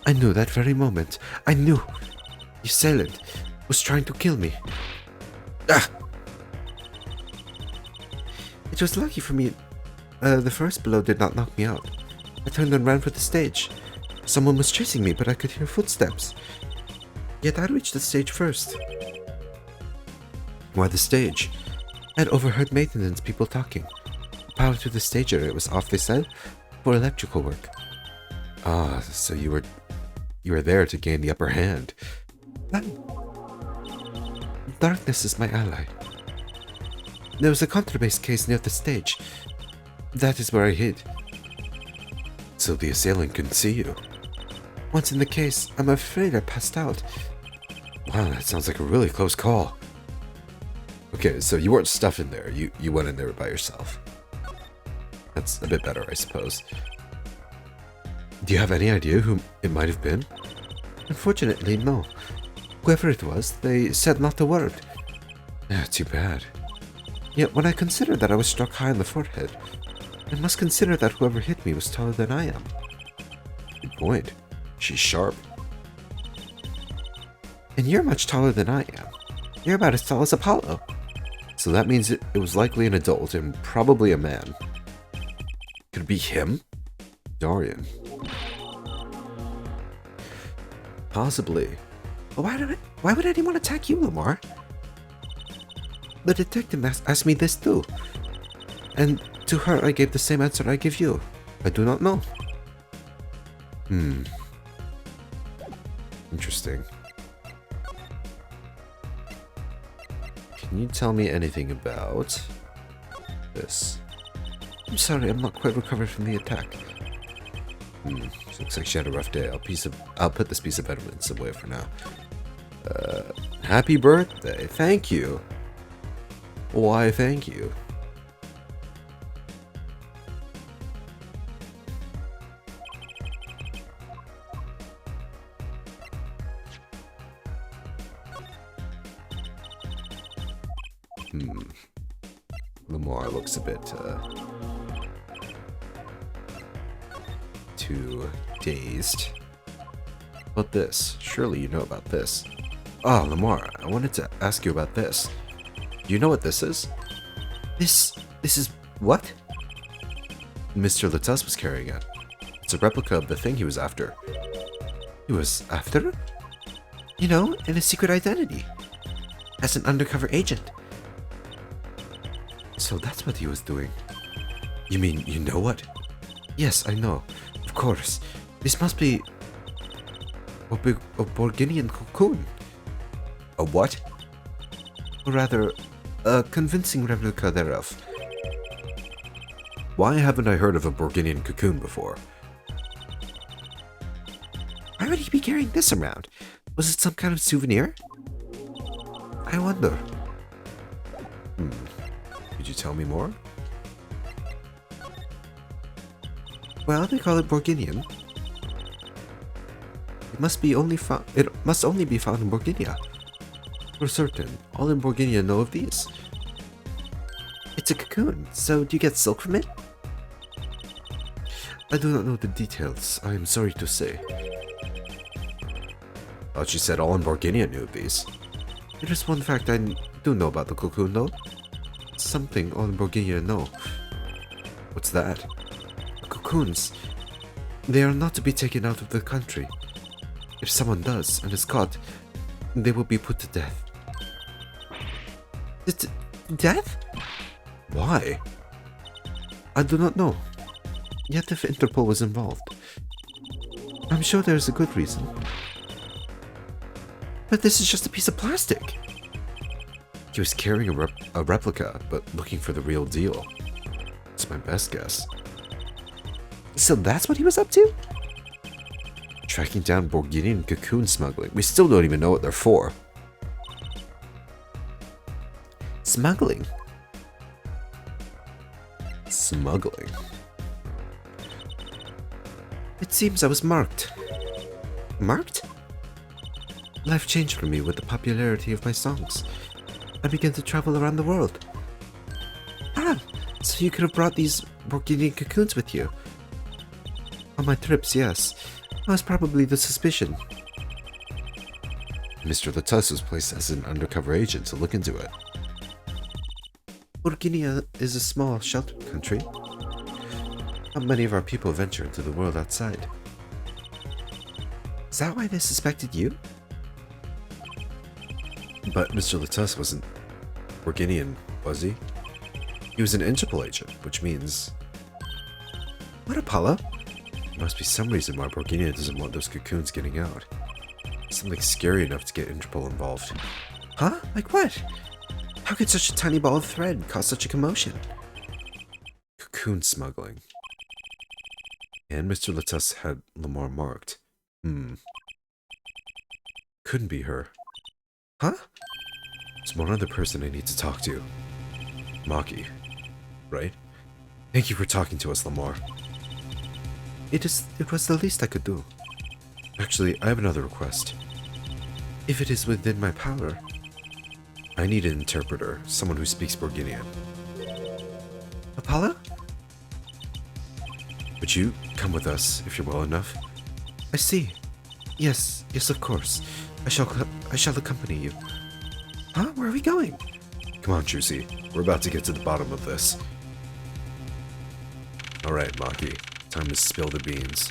I knew that very moment. I knew. The assailant was trying to kill me. Ah! It was lucky for me. The first blow did not knock me out. I turned and ran for the stage. Someone was chasing me, but I could hear footsteps. Yet I reached the stage first. Why the stage? I had overheard maintenance people talking. The power to the stage area was off, they said, for electrical work. Ah, so you were there to gain the upper hand. Darkness is my ally. There was a contrabass case near the stage. That is where I hid. So the assailant couldn't see you? Once in the case, I'm afraid I passed out. Wow, that sounds like a really close call. Okay, so you weren't stuffed in there. You went in there by yourself. That's a bit better, I suppose. Do you have any idea who it might have been? Unfortunately, no. Whoever it was, they said not a word. Yeah, too bad. Yet when I consider that I was struck high on the forehead, I must consider that whoever hit me was taller than I am. Good point. She's sharp. And you're much taller than I am. You're about as tall as Apollo. So that means it was likely an adult and probably a man. Could it be him? Dorian. Possibly. But why would anyone attack you, Lamar? The detective asked me this too. And to her I gave the same answer I give you. I do not know. Interesting. Can you tell me anything about this? I'm sorry, I'm not quite recovered from the attack. Looks like she had a rough day. I'll put this piece of evidence somewhere for now. Happy birthday. Thank you. Why, thank you. Lamar looks a bit, too dazed. But this, surely you know about this. Ah, Lamar, I wanted to ask you about this. Do you know what this is? This is what? Mr. Latus was carrying it. It's a replica of the thing he was after. He was after it? You know, in a secret identity. As an undercover agent. So that's what he was doing. You mean you know what? Yes, I know. Of course. This must be a Borginian cocoon. A what? Or rather, a convincing replica thereof. Why haven't I heard of a Borginian cocoon before? Why would he be carrying this around? Was it some kind of souvenir? I wonder. Could you tell me more? Well, they call it Borginian. It must only be found in Borginia. For certain, all in Borginia know of these. It's a cocoon, so do you get silk from it? I do not know the details, I am sorry to say. Thought you said all in Borginia knew of these. There is one fact I do know about the cocoon, though. Something all in Borginia know. What's that? Cocoons. They are not to be taken out of the country. If someone does and is caught, they will be put to death. Death? Why? I do not know. Yet if Interpol was involved, I'm sure there is a good reason. But this is just a piece of plastic. He was carrying a replica, but looking for the real deal. It's my best guess. So that's what he was up to? Tracking down Borginian cocoon smuggling. We still don't even know what they're for. Smuggling? Smuggling? It seems I was marked. Marked? Life changed for me with the popularity of my songs. I began to travel around the world. Ah, so you could have brought these Borginian cocoons with you. On my trips, yes. That was probably the suspicion. Mr. Latus was placed as an undercover agent to look into it. Borginia is a small, sheltered country. Not many of our people venture into the world outside. Is that why they suspected you? But Mr. Latus wasn't Borginian, was he? He was an Interpol agent, which means... What, Apollo? There must be some reason why Borginia doesn't want those cocoons getting out. Something scary enough to get Interpol involved. Huh? Like what? How could such a tiny ball of thread cause such a commotion? Cocoon smuggling. And Mr. Latus had Lamar marked. Couldn't be her. Huh? There's one other person I need to talk to. Maki. Right? Thank you for talking to us, Lamar. It was the least I could do. Actually, I have another request. If it is within my power. I need an interpreter, someone who speaks Borginian. Apollo? Would you come with us, if you're well enough? I see. Yes, of course. I shall accompany you. Huh? Where are we going? Come on, Trucy. We're about to get to the bottom of this. Alright, Maki. Time to spill the beans.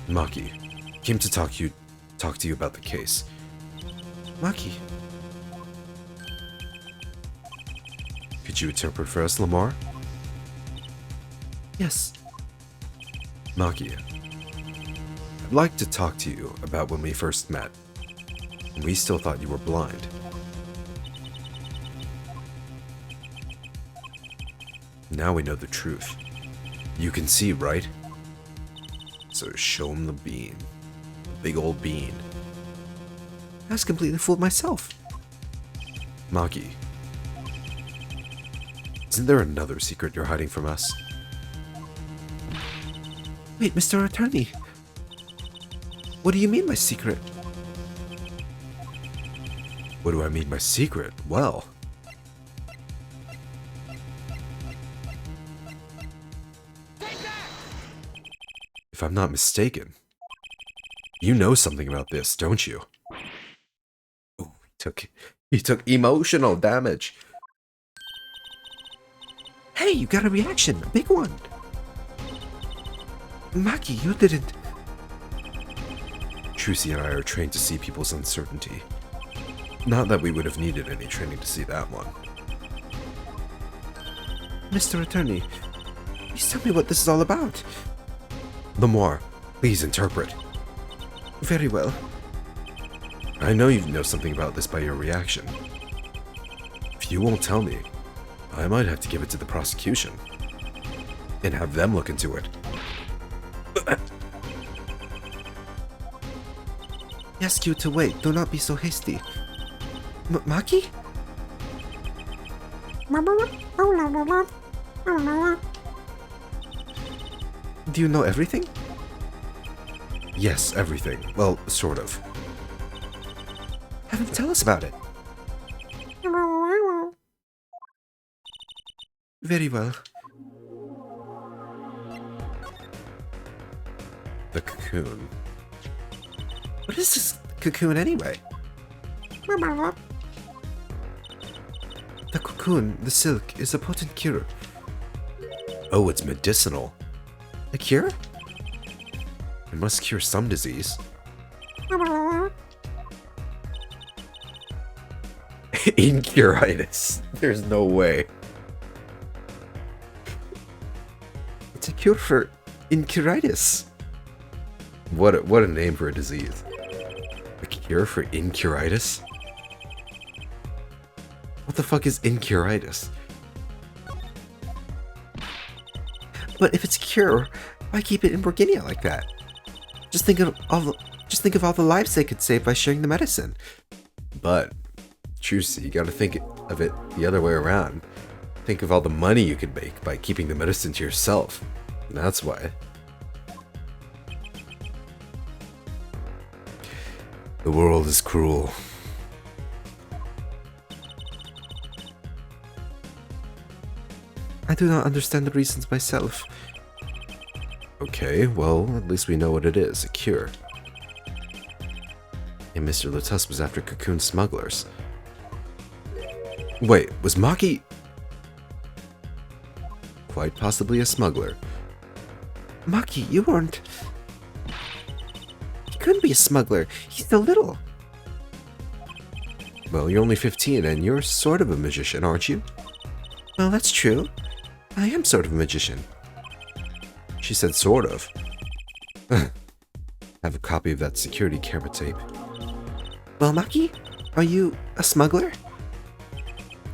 Maki, came to talk to you about the case. Maki. Could you interpret for us, Lamar? Yes. Maki, I'd like to talk to you about when we first met. We still thought you were blind. Now we know the truth. You can see, right? So show him the bean. The big old bean. I was completely fooled myself. Maki, isn't there another secret you're hiding from us? Wait, Mr. Attorney. What do you mean by secret? What do I mean by secret? Well... if I'm not mistaken, you know something about this, don't you? Oh, he took emotional damage. Hey, you got a reaction, a big one. Maki, you didn't... Trucy and I are trained to see people's uncertainty. Not that we would have needed any training to see that one. Mr. Attorney, please tell me what this is all about. Lamar, please interpret. Very well. I know you know something about this by your reaction. If you won't tell me, I might have to give it to the prosecution. And have them look into it. Ask you to wait. Do not be so hasty. Maki? Do you know everything? Yes, everything. Well, sort of. Have him tell us about it. Very well. The cocoon. What is this cocoon anyway? The cocoon, the silk, is a potent cure. Oh, it's medicinal. A cure? It must cure some disease. Incuritis. There's no way. It's a cure for incuritis. What a name for a disease. A cure for incuritis? What the fuck is incuritis? But if it's a cure, why keep it in Borginia like that? Just think of all the lives they could save by sharing the medicine. But, Trucy, you gotta think of it the other way around. Think of all the money you could make by keeping the medicine to yourself. And that's why. The world is cruel. I do not understand the reasons myself. Okay, well, at least we know what it is, a cure. And Mr. Lotus was after cocoon smugglers. Wait, was Maki quite possibly a smuggler? Maki, you weren't... He couldn't be a smuggler. He's so little. Well, you're only 15 and you're sort of a magician, aren't you? Well, that's true. I am sort of a magician. She said sort of. Have a copy of that security camera tape. Well, Maki, are you a smuggler?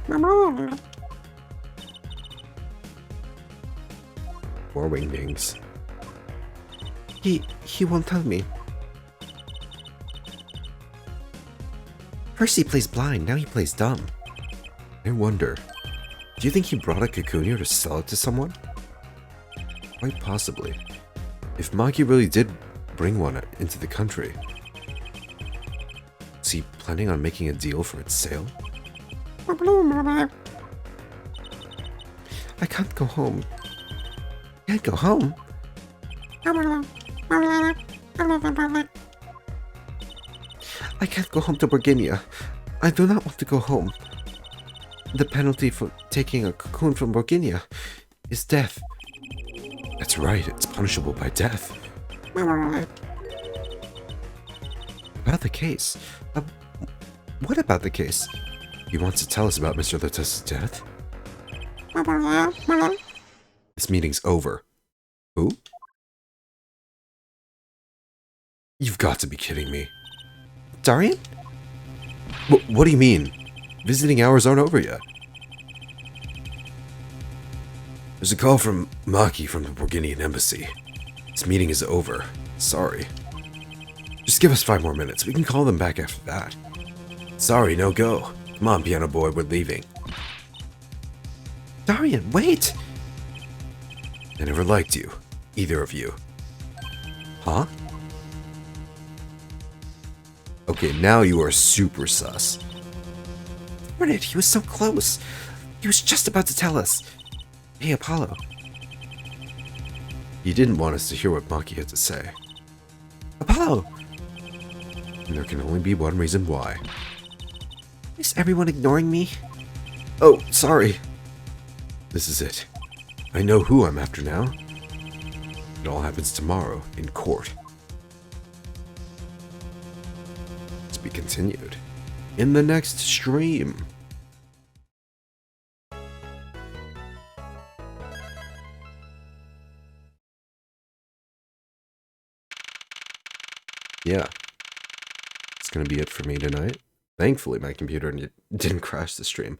More wingdings. He won't tell me. First he plays blind, now he plays dumb. I wonder, do you think he brought a cocoon here to sell it to someone? Quite possibly. If Maki really did bring one into the country, is he planning on making a deal for its sale? I can't go home. Can't go home? I can't go home to Borginia. I do not want to go home. The penalty for taking a cocoon from Borginia is death. That's right, it's punishable by death. About the case? What about the case? He wants to tell us about Mr. Lotus's death? This meeting's over. Who? You've got to be kidding me. Darian? What do you mean? Visiting hours aren't over yet. There's a call from Maki from the Borginian embassy. This meeting is over. Sorry. Just give us 5 more minutes. We can call them back after that. Sorry, no go. Come on, piano boy, we're leaving. Darian, wait! I never liked you. Either of you. Huh? Okay, now you are super sus. Darn it, he was so close. He was just about to tell us. Hey, Apollo. He didn't want us to hear what Maki had to say. Apollo! And there can only be one reason why. Is everyone ignoring me? Oh, sorry. This is it. I know who I'm after now. It all happens tomorrow in court. To be continued in the next stream. Yeah. It's gonna be it for me tonight. Thankfully, my computer didn't crash the stream.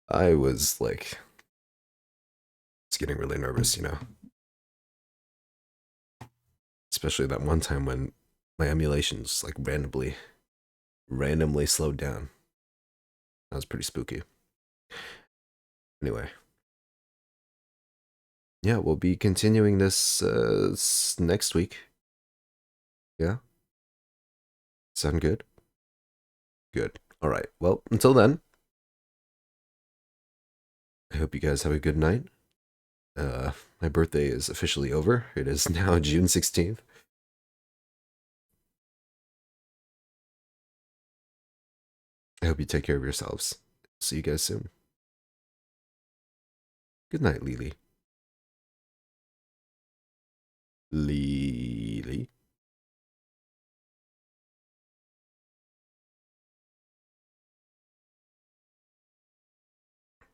I was like, it's getting really nervous, you know. Especially that one time when my emulations like randomly slowed down. That was pretty spooky. Anyway. Yeah, we'll be continuing this next week. Yeah? Sound good? Good. All right. Well, until then, I hope you guys have a good night. My birthday is officially over. It is now June 16th. I hope you take care of yourselves. See you guys soon. Good night, Lily. Lily.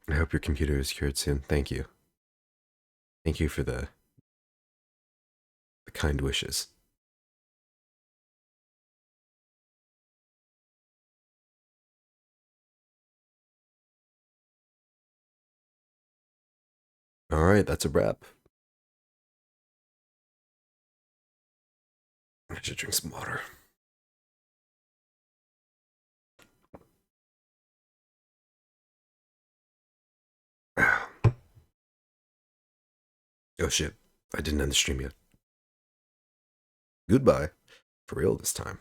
I hope your computer is cured soon. Thank you. Thank you for the kind wishes. All right, that's a wrap. I should drink some water. Oh shit, I didn't end the stream yet. Goodbye. For real this time.